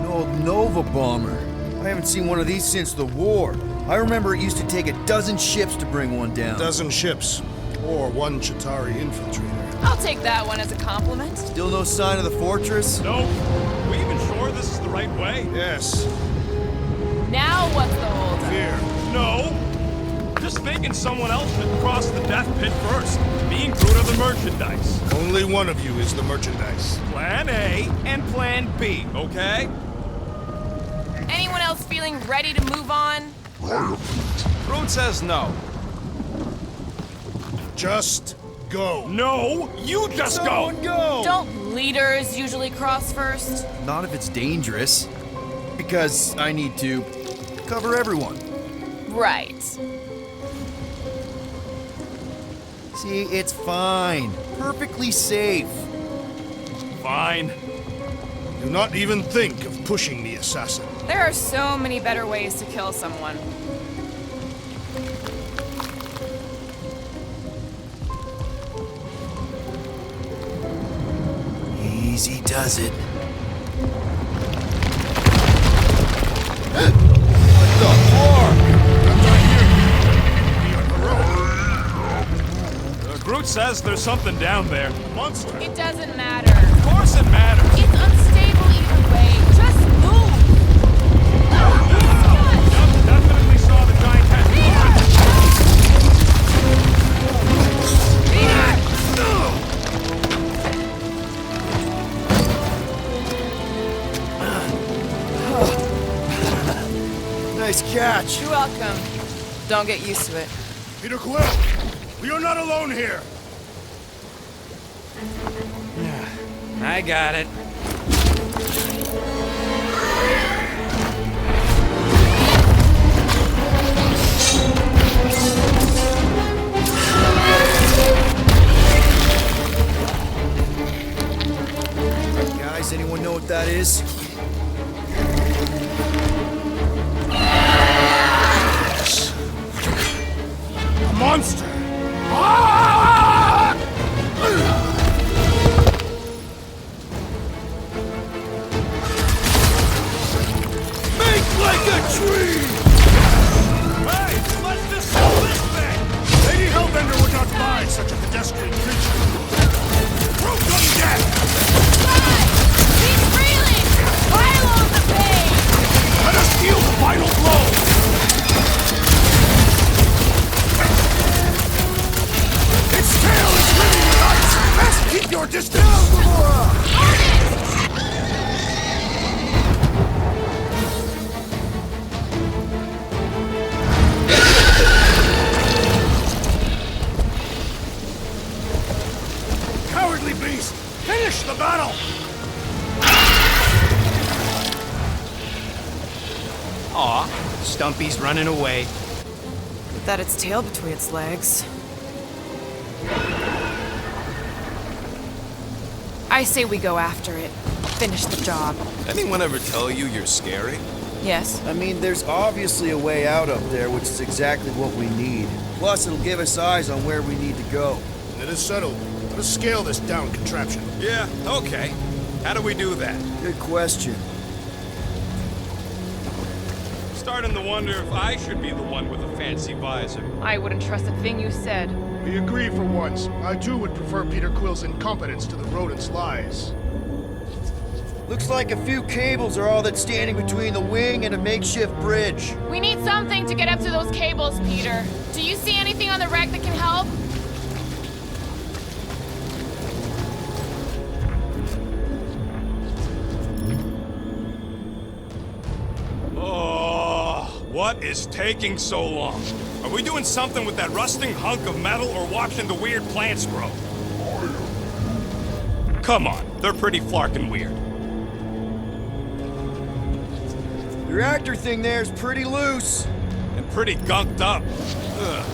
An old Nova bomber. I haven't seen one of these since the war. I remember it used to take a dozen ships to bring one down. A dozen ships. Or 1 Chitauri infiltrator. I'll take that one as a compliment. Still no sign of the fortress? Nope. Are we even sure this is the right way? Yes. Now what's the holdup? Fear. No. Just thinking someone else should cross the death pit first. Being good of the merchandise. Only one of you is the merchandise. Plan A and Plan B, okay? Anyone else feeling ready to move on? Groot says no. Just go. No, you just Someone go! Don't leaders usually cross first? Not if it's dangerous. Because I need to cover everyone. Right. See, it's fine. Perfectly safe. Fine. Do not even think of pushing the assassin. There are so many better ways to kill someone. Easy does it. Groot says there's something down there. Monster! It doesn't matter. Of course it matters. It's unstable either way. Just move! Definitely saw the giant head. Nice catch. You're welcome. Don't get used to it. Peter Quill! We are not alone here! I got it. Guys, anyone know what that is? A monster! Make like a tree! Hey, let's just sell this thing. Lady Hellbender would not buy such a pedestrian creature. Rope gun dead! He's reeling! Pile on the pain! Let us deal the final blow! Its tail is living with ice! Best keep your distance! Cowardly beast! Finish the battle! Aw, Stumpy's running away. That its tail between its legs. I say we go after it. Finish the job. Anyone ever tell you you're scary? Yes. I mean, there's obviously a way out up there, which is exactly what we need. Plus, it'll give us eyes on where we need to go. It is settled. Let us scale this down contraption. Yeah, okay. How do we do that? Good question. Starting to wonder if I should be the one with a fancy visor. I wouldn't trust a thing you said. We agree for once. I too would prefer Peter Quill's incompetence to the rodent's lies. Looks like a few cables are all that's standing between the wing and a makeshift bridge. We need something to get up to those cables, Peter. Do you see anything on the wreck that can help? Oh, what is taking so long? Are we doing something with that rusting hunk of metal or watching the weird plants grow? Come on, they're pretty flarkin' weird. The reactor thing there's pretty loose. And pretty gunked up. Ugh.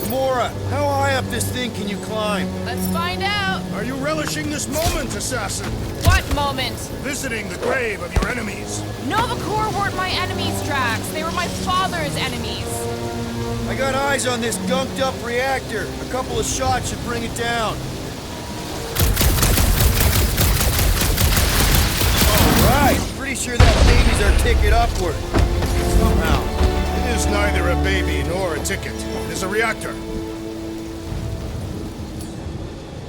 Gamora, how high up this thing can you climb? Let's find out. Are you relishing this moment, assassin? What moment? Visiting the grave of your enemies. Nova Corps weren't my enemies, Drax. They were my father's enemies. I got eyes on this gunked up reactor. A couple of shots should bring it down. Alright, pretty sure that baby's our ticket upward. Somehow. It is neither a baby nor a ticket. It is a reactor.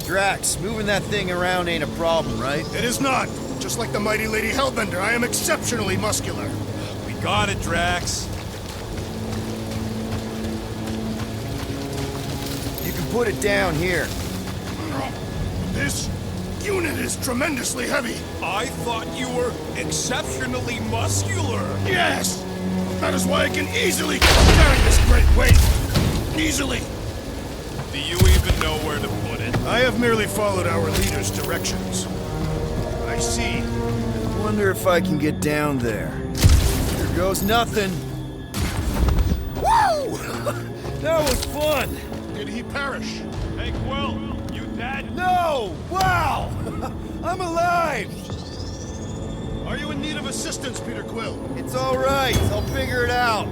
Drax, moving that thing around ain't a problem, right? It is not. Just like the mighty Lady Hellbender, I am exceptionally muscular. We got it, Drax. You can put it down here. This unit is tremendously heavy. I thought you were exceptionally muscular. Yes! That is why I can easily carry this great weight. Easily. Do you even know where to put it? I have merely followed our leader's directions. I see. Wonder if I can get down there. Here goes nothing. Woo! That was fun! Did he perish? Hey, Quill, you dead? No! Wow! I'm alive! Are you in need of assistance, Peter Quill? It's all right. I'll figure it out.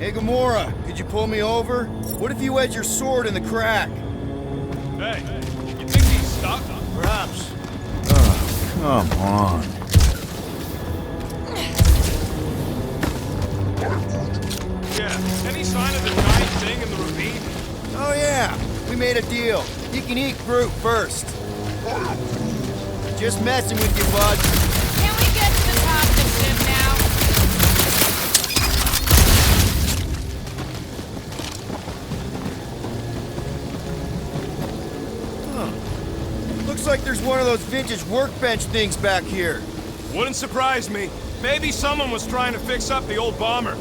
Hey, Gamora, could you pull me over? What if you wedge your sword in the crack? Hey, you think he's stuck? Perhaps. Oh, come on. Yeah, any sign of the giant thing in the ravine? Oh, yeah. We made a deal. You can eat Groot first. Just messing with you, bud. Can we get to the top of the ship now? Looks like there's one of those vintage workbench things back here. Wouldn't surprise me. Maybe someone was trying to fix up the old bomber.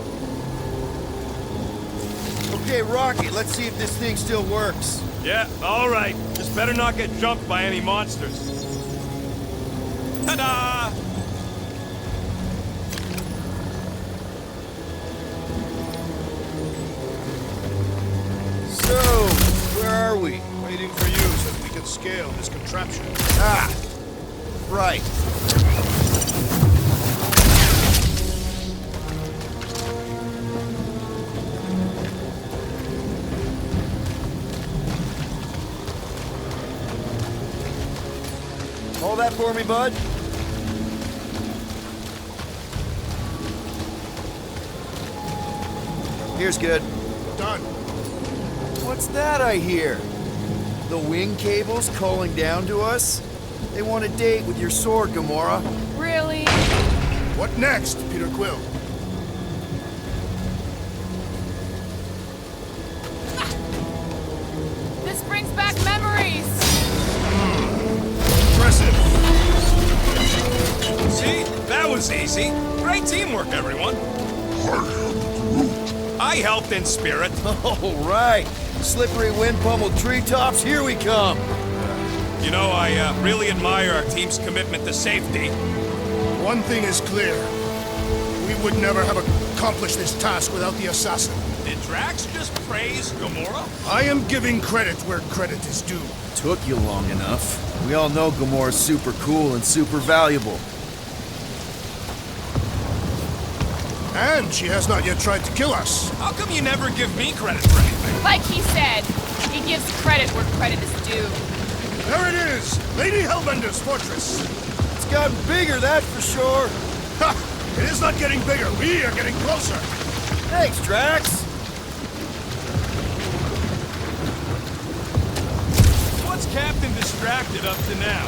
Okay, Rocket, let's see if this thing still works. Yeah, all right. Just better not get jumped by any monsters. Ta-da! So, where are we? Waiting for you so that we can scale this contraption. Ah, right. Hold that for me, bud. Here's good. Done. What's that I hear? The wing cables calling down to us? They want a date with your sword, Gamora. Really? What next, Peter Quill? This brings back memories! Impressive. See? That was easy. Great teamwork, everyone. I helped in spirit. All right. Slippery wind-pummeled treetops, here we come. You know, I really admire our team's commitment to safety. One thing is clear. We would never have accomplished this task without the assassin. Did Drax just praise Gamora? I am giving credit where credit is due. Took you long enough. We all know Gamora's super cool and super valuable. And she has not yet tried to kill us. How come you never give me credit for anything? Like he said, he gives credit where credit is due. There it is! Lady Hellbender's fortress! It's gotten bigger, that's for sure. Ha! It is not getting bigger, we are getting closer! Thanks, Drax. What's Captain distracted up to now?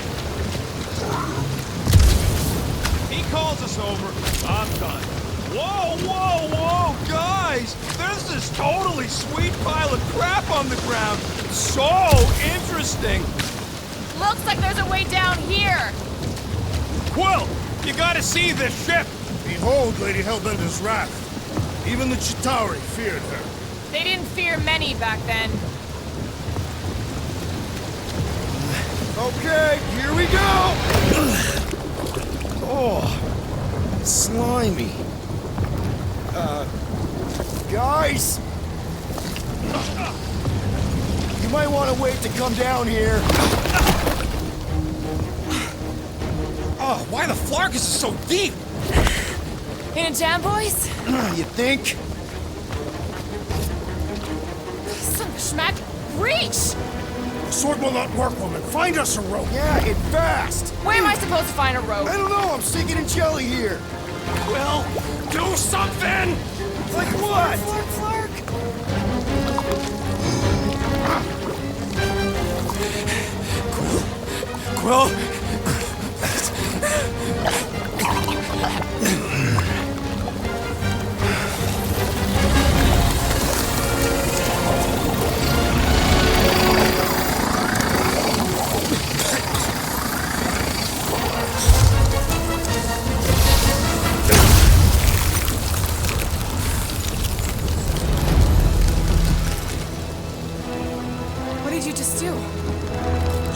He calls us over, I'm done. Whoa, whoa, whoa, guys! There's this totally sweet pile of crap on the ground. So interesting. Looks like there's a way down here. Quill, you gotta see this ship. Behold Lady Hellbender's wrath. Even the Chitauri feared her. They didn't fear many back then. Okay, here we go! Oh, slimy. Guys! You might want to wait to come down here. Oh, why the Flarkus is so deep? In a jam, boys? You think? Son of a schmack. Reach! The sword will not work, woman. Find us a rope. Yeah, and fast! Where am I supposed to find a rope? I don't know, I'm sinking in jelly here. Quill, do something! Like what? Flark, Flark. Quill?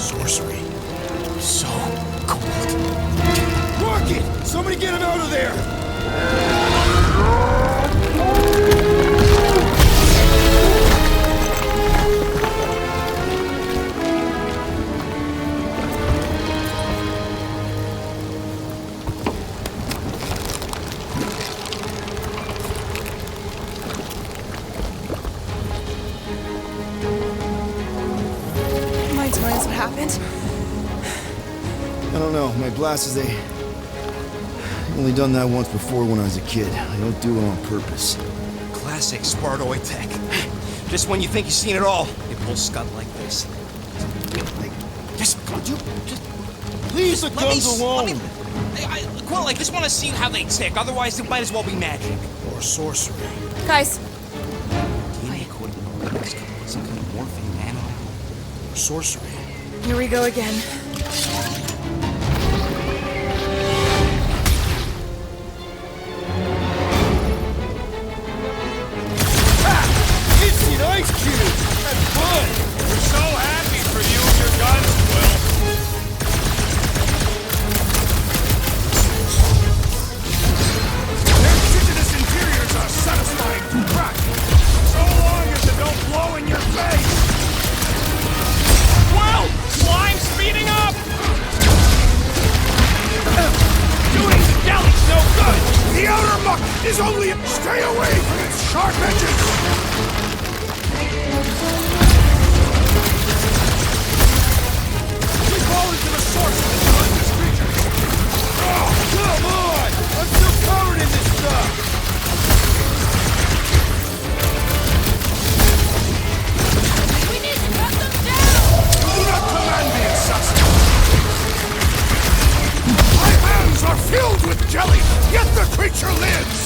Sorcery. So cold. Rocket! Somebody get him out of there! Mind telling us what happened? I don't know. My blasters, they... I've only done that once before when I was a kid. I don't do it on purpose. Classic Spartoid tech. Just when you think you've seen it all, it pulls scud like this. Like, just Leave the guns alone! Quill, I just want to see how they tick. Otherwise, it might as well be magic. Or sorcery. Guys, DNA coding. Some kind of morphine nano. Or sorcery. here we go again. Instant ice cube! That's fun! We're so happy for you and your guns, Quill. Their indigenous interiors are satisfying to crack! So long as it don't blow in your face. Quill! Slime's speeding up! Shooting the jelly's no good! The outer muck is only... Stay away from its sharp edges! We fall into the source of this horrendous creature! Oh, come on! I'm still covered in this stuff! We need to cut them down! Do not command me, assassin! My hands are filled with jelly, yet the creature lives!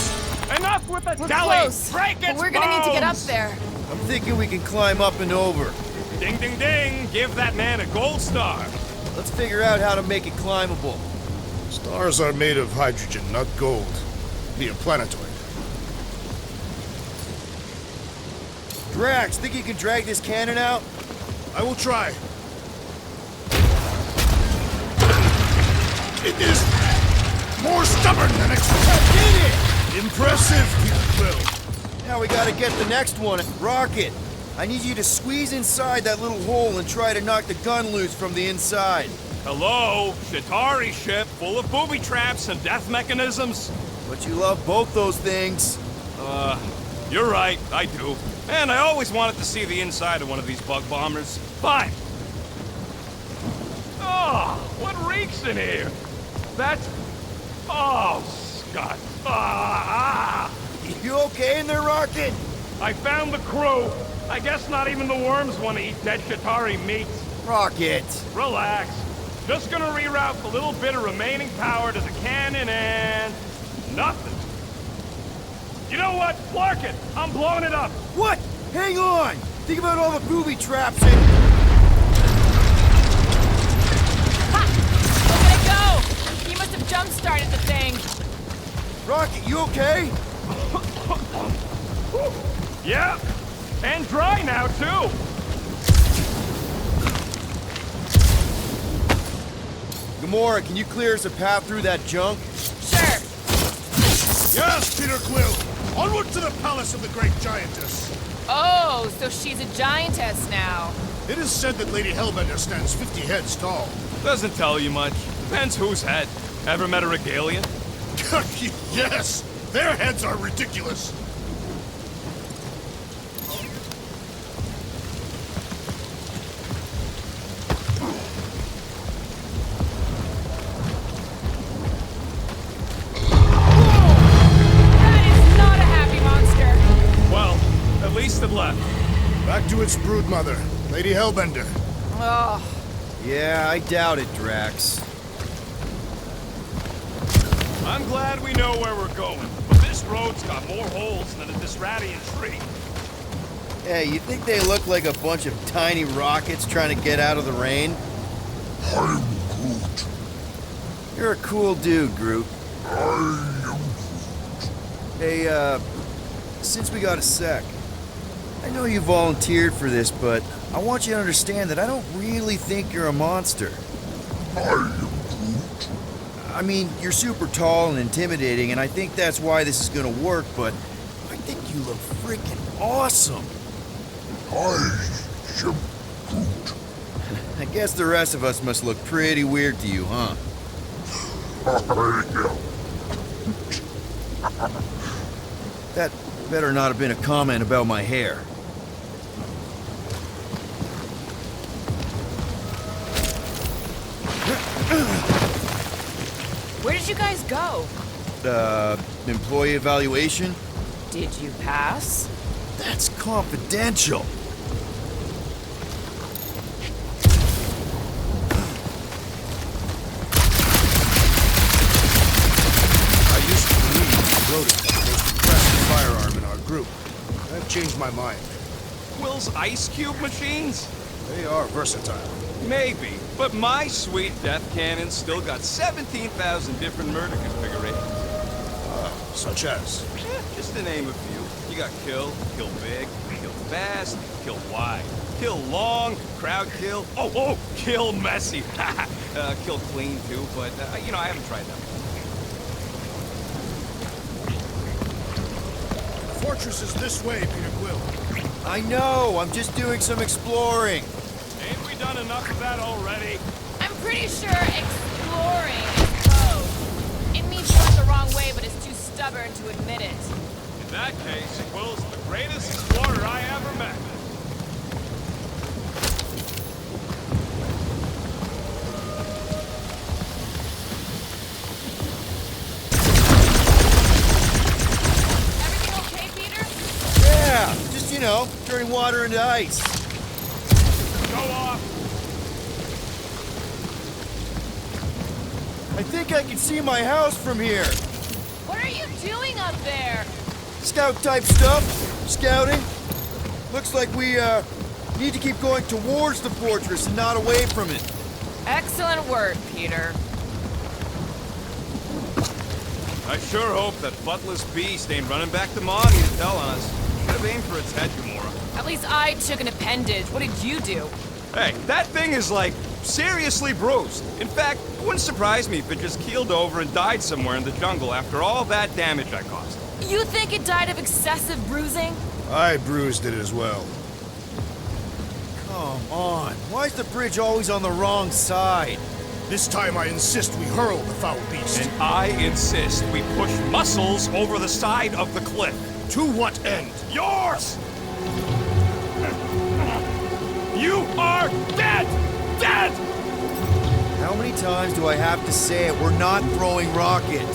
Enough with the We're jelly! close, Break its but we're gonna need to get up bones! there. I'm thinking we can climb up and over. Ding, ding, ding! Give that man a gold star! Let's figure out how to make it climbable. Stars are made of hydrogen, not gold. Be a planetoid. Drax, think you can drag this cannon out? I will try. It is more stubborn than expected. Did it! Impressive, Peter Quill. Now we gotta get the next one. Rocket, I need you to squeeze inside that little hole and try to knock the gun loose from the inside. Hello? Shatari ship full of booby traps and death mechanisms? But you love both those things. You're right, I do. And I always wanted to see the inside of one of these bug bombers. Fine. Oh, what reeks in here? That's... Oh, Scott. You okay in there, Rocket? I found the crew. I guess not even the worms want to eat dead Shatari meat. Rocket. Relax. Just gonna reroute the little bit of remaining power to the cannon and... nothing. You know what? Clark it! I'm blowing it up! What? Hang on! Think about all the booby traps and... Ha! Look at it go! He must have jump-started the thing. Rocket, you okay? Yeah, and dry now, too! Gamora, can you clear us a path through that junk? Sure. Yes, Peter Quill. Onward to the palace of the great giantess. Oh, so she's a giantess now. It is said that Lady Hellbender stands 50 heads tall. Doesn't tell you much. Depends whose head. Ever met a regalian? Yes, their heads are ridiculous. That is not a happy monster. Well, at least it left. Back to its broodmother, Lady Hellbender. Oh, Yeah, I doubt it, Drax. I'm glad we know where we're going, but this road's got more holes than a Disradian tree. Hey, you think they look like a bunch of tiny rockets trying to get out of the rain? I'm Groot. You're a cool dude, Groot. I am Hey, since we got a sec, I know you volunteered for this, but I want you to understand that I don't really think you're a monster. I mean, you're super tall and intimidating, and I think that's why this is gonna work, but I think you look freaking awesome. I guess the rest of us must look pretty weird to you, huh? That better not have been a comment about my hair. Where did you guys go? Employee evaluation? Did you pass? That's confidential. I used to believe Prototype was the best firearm in our group. I've changed my mind. Quill's ice cube machines? They are versatile. Maybe, but my sweet death cannon still got 17,000 different murder configurations. Such as? Just to name a few. You got kill, kill big, kill fast, kill wide, kill long, crowd kill, kill messy. Kill clean too, but, I haven't tried that one. The fortress is this way, Peter Quill. I know, I'm just doing some exploring. Ain't we done enough of that already? I'm pretty sure exploring is code. It means you went the wrong way, but it's too stubborn to admit it. In that case, Quill's the greatest explorer I ever met. Everything okay, Peter? Yeah, just, turning water into ice. Go off. I think I can see my house from here. What are you doing up there? Scout-type stuff. Scouting. Looks like we, need to keep going towards the fortress and not away from it. Excellent work, Peter. I sure hope that buttless beast ain't running back to Mommy to tell on us. Should have aimed for its head, Gamora. At least I took an appendage. What did you do? Hey, that thing is, seriously bruised. In fact, it wouldn't surprise me if it just keeled over and died somewhere in the jungle after all that damage I caused. You think it died of excessive bruising? I bruised it as well. Come on. Why's the bridge always on the wrong side? This time I insist we hurl the foul beast. And I insist we push Muscles over the side of the cliff. To what end? Yours! You are dead! Dead! How many times do I have to say it? We're not throwing rocket.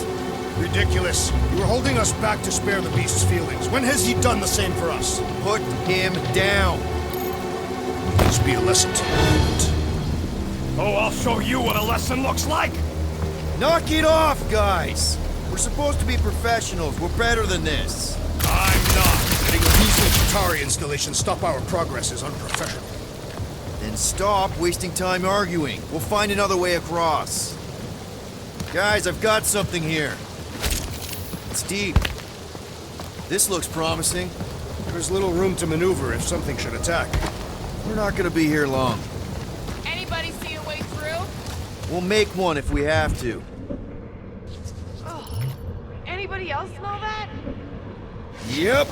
Ridiculous. You were holding us back to spare the beast's feelings. When has he done the same for us? Put him down. Please be a lesson to you. Oh, I'll show you what a lesson looks like! Knock it off, guys. We're supposed to be professionals. We're better than this. I'm not. Letting a measly Chitauri installation stop our progress is unprofessional. Then stop wasting time arguing. We'll find another way across. Guys, I've got something here. It's deep. This looks promising. There's little room to maneuver if something should attack. We're not gonna be here long. Anybody see a way through? We'll make one if we have to. Oh. Anybody else smell that? Yep.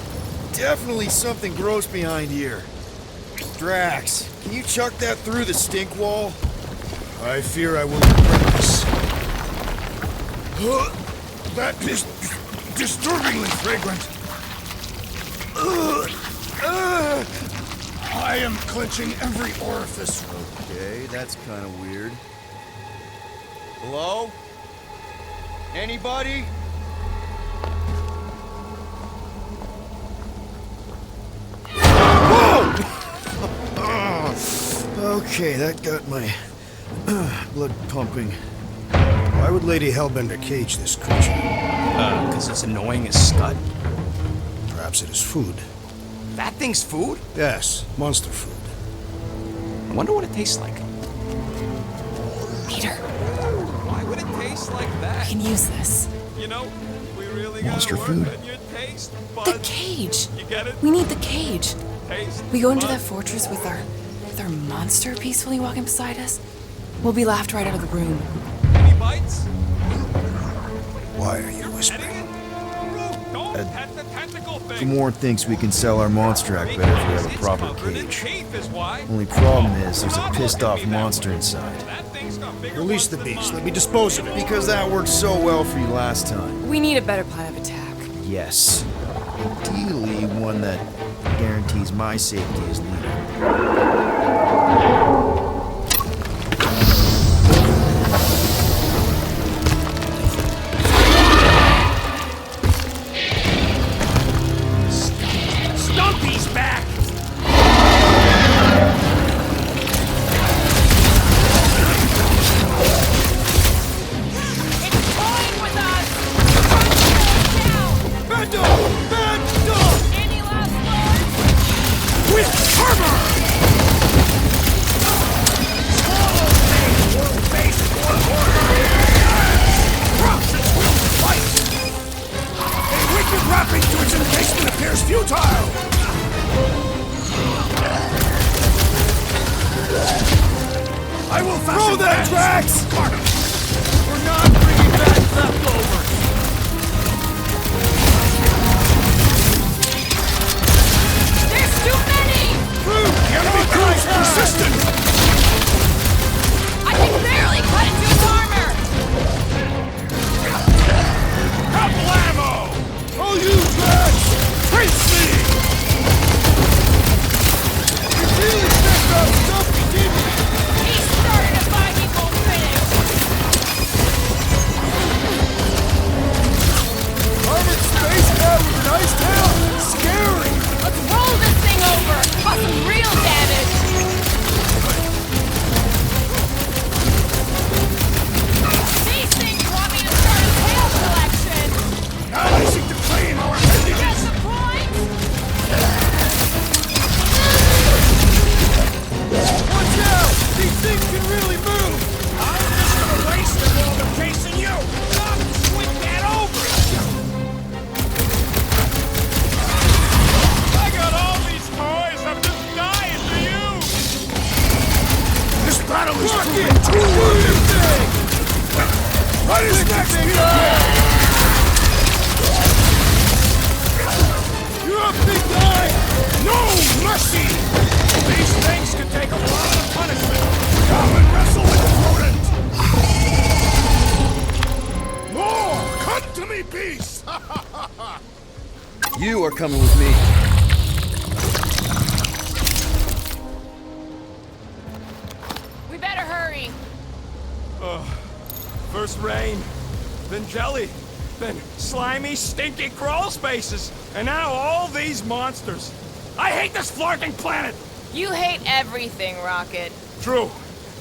Definitely something gross behind here. Drax, can you chuck that through the stink wall? I fear I will regret this. That is disturbingly fragrant. I am clenching every orifice. Okay, that's kind of weird. Hello? Anybody? Whoa! Okay, that got my blood pumping. Why would Lady Hellbender cage this creature? Because it's annoying as scud. Perhaps it is food. That thing's food? Yes, monster food. I wonder what it tastes like. Peter, Why would it taste like I that? can use this. You know, we really Monster gotta food. work on your taste The buds. cage. You get it? We need the cage. taste. We go into that fortress with our monster peacefully walking beside us? We'll be laughed right out of the room. Any bites? Why are you whispering? Root, don't pet the tentacle thing. Gamorrean thinks we can sell our monster act better if we have a It's proper covered in cage. teeth is why. Only problem is there's a pissed off monster inside. That thing's got bigger Release the ones than beast. mine. Let me dispose of it. Because that worked so well for you last time. We need a better plan of attack. Yes. Ideally, one that guarantees my safety as leader. Stumpy's back! It's toying with us! Bando! Bando! Any last words? With armor! Swallow me, world-based warlord! Cross its will to fight! A wicked wrapping to its encasement appears futile! I will fasten Throw that, bands. Drax! We're not bringing back leftovers! There's too many! The enemy proves persistent! I can barely cut into his armor! Couple ammo! Oh, you Drax! Face me! You really stepped up Stumpy, didn't you? He started a fight he won't finish! Armored space cat with an ice tail? Scary! Let's roll this thing over! Cause some real damage! These things want me to start a tail collection! Now they seek to claim our Get allegiance! the point? Watch out! These things can really move! I'm just gonna waste them while they're chasing you! Swing that over! I got all these toys I'm just dying to use! This battle is proving too wordy! What is next, Peter? You're up, big guy! No mercy! These things can take a lot of punishment! Come and wrestle with the rodent! More! Come to me, beast! You are coming with me. We better hurry! First rain, then jelly, then slimy, stinky crawl spaces, and now all these monsters. I hate this flarting planet! You hate everything, Rocket. True,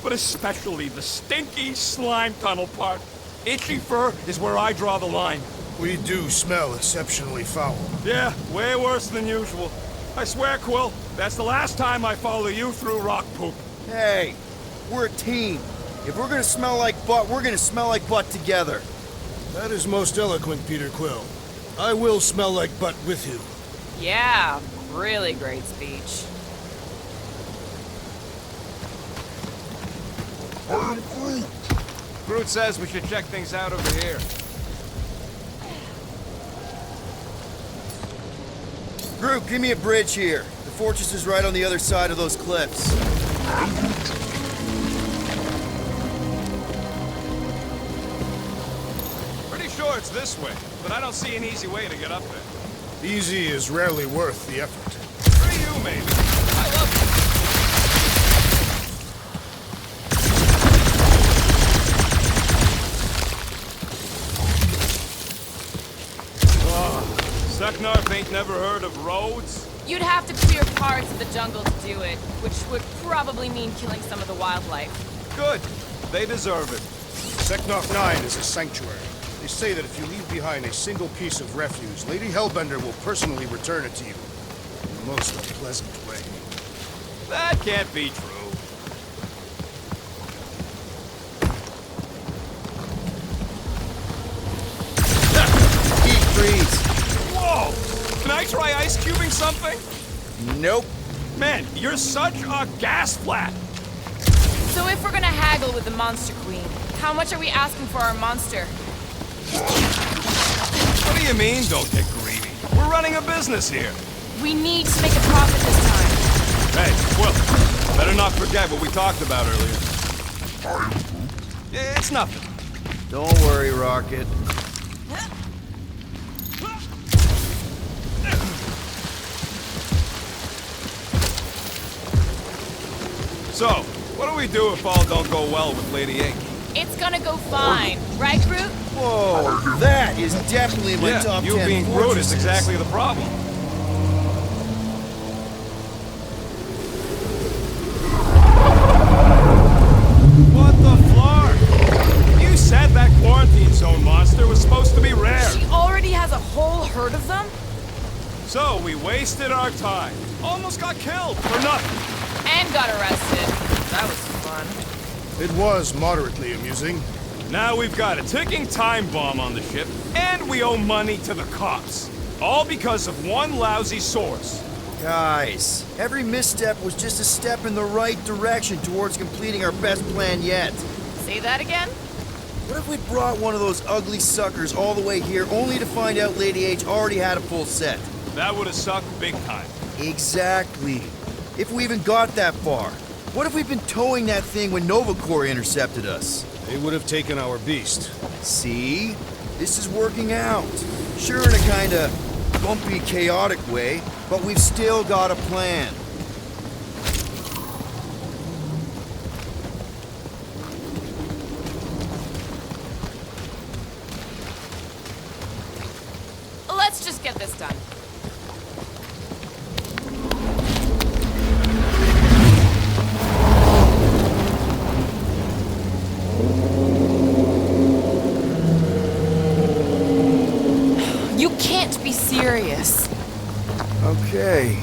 but especially the stinky slime tunnel part. Itchy fur is where I draw the line. We do smell exceptionally foul. Yeah, way worse than usual. I swear, Quill, that's the last time I follow you through rock poop. Hey, we're a team. If we're gonna smell like butt, we're gonna smell like butt together. That is most eloquent, Peter Quill. I will smell like butt with you. Yeah, really great speech. Groot says we should check things out over here. Groot, give me a bridge here. The fortress is right on the other side of those cliffs. Pretty sure it's this way, but I don't see an easy way to get up there. Easy is rarely worth the effort. For you, maybe. I love it. Seknarf ain't never heard of roads? You'd have to clear parts of the jungle to do it, which would probably mean killing some of the wildlife. Good. They deserve it. Seknarf 9 is a sanctuary. They say that if you leave behind a single piece of refuse, Lady Hellbender will personally return it to you in the most unpleasant way. That can't be true. Deep freeze. Whoa! Can I try ice cubing something? Nope. Man, you're such a gas flat. So if we're gonna haggle with the Monster Queen, how much are we asking for our monster? What do you mean, don't get greedy? We're running a business here. We need to make a profit this time. Hey, Will, better not forget what we talked about earlier. It's nothing. Don't worry, Rocket. So, what do we do if all don't go well with Lady Ink? It's gonna go fine, right, Groot? Whoa, that is definitely in my Yeah, top you 10 being Groot is fortresses. exactly the problem. What the flark? You said that quarantine zone monster was supposed to be rare. She already has a whole herd of them? So we wasted our time. Almost got killed for nothing. And got arrested. That was fun. It was moderately amusing. Now we've got a ticking time bomb on the ship, and we owe money to the cops. All because of one lousy source. Guys, every misstep was just a step in the right direction towards completing our best plan yet. Say that again? What if we brought one of those ugly suckers all the way here only to find out Lady H already had a full set? That would have sucked big time. Exactly. If we even got that far. What if we'd been towing that thing when Nova Corps intercepted us? They would have taken our beast. See? This is working out. Sure, in a kinda bumpy, chaotic way, but we've still got a plan. Let's just get this done. You can't be serious. Okay.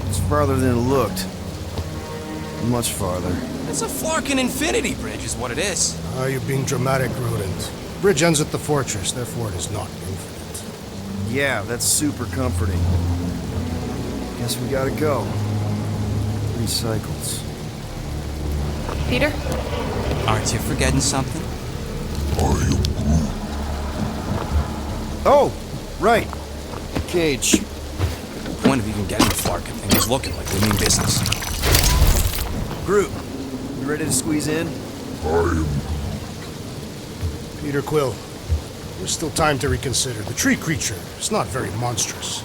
It's farther than it looked. Much farther. It's a flarkin' infinity bridge is what it is. You're being dramatic, Rodent. Bridge ends at the fortress, therefore it is not infinite. Yeah, that's super comforting. Guess we gotta go. 3 cycles. Peter? Aren't you forgetting something? Oh, right. Cage. Point of even getting the flarkin' thing is looking like we mean business. Groot, you ready to squeeze in? Peter Quill, there's still time to reconsider. The tree creature is not very monstrous.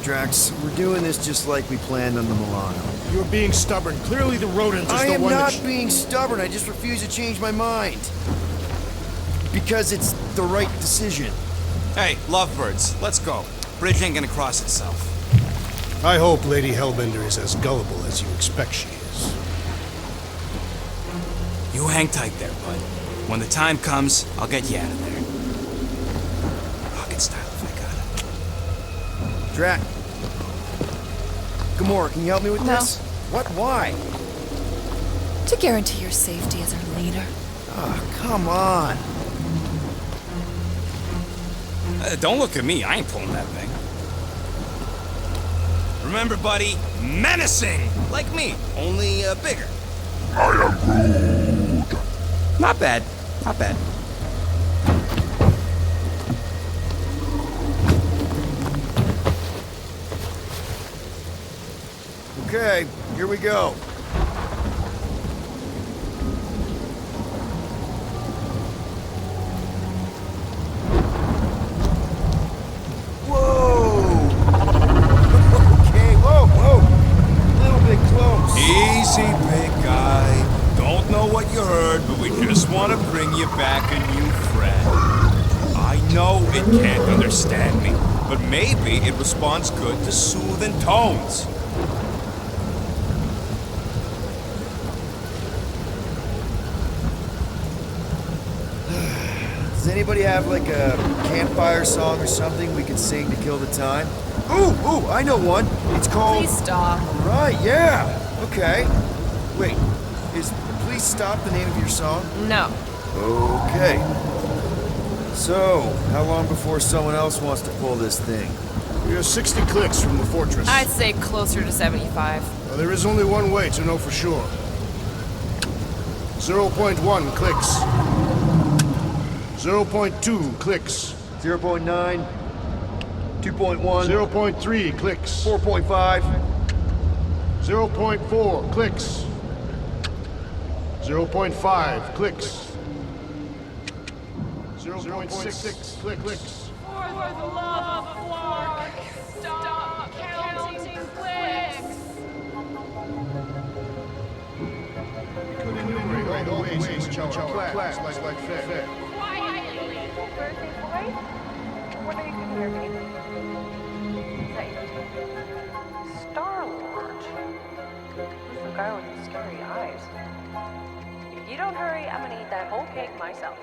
Drax, we're doing this just like we planned on the Milano. You're being stubborn. Clearly the rodent is I the am one not that... being stubborn, I just refuse to change my mind. Because it's the right decision. Hey, lovebirds, let's go. Bridge ain't gonna cross itself. I hope Lady Hellbender is as gullible as you expect she is. You hang tight there, bud. When the time comes, I'll get you out of there. Rocket style if I got it. Drax. Gamora, can you help me with No. this? What? Why? To guarantee your safety as our leader. Oh, come on. Don't look at me, I ain't pulling that thing. Remember, buddy, menacing! Like me, only bigger. I am Groot. Not bad, not bad. Okay, here we go. Whoa! Okay, whoa! A little bit close. Easy, big guy. Don't know what you heard, but we just want to bring you back a new friend. I know it can't understand me, but maybe it responds good to soothing tones. Does anybody have like a campfire song or something we can sing to kill the time? Ooh, I know one. It's called... Please stop. Right, yeah. Okay. Wait, is Please Stop the name of your song? No. Okay. So, how long before someone else wants to pull this thing? We are 60 clicks from the fortress. I'd say closer to 75. Well, there is only one way to know for sure. 0.1 clicks. 0.2 clicks. 0.9, 2.1, 0.3 clicks. 4.5. 0.4 clicks. 0.5 clicks. 0.6 clicks. For the love of Quark, stop counting clicks! Enumerate all ways in which our class like fair. Quietly! Birthday boy? What are you doing here, babe? Is that your team? Star-Lord? Who's the guy with the scary eyes? If you don't hurry, I'm gonna eat that whole cake myself.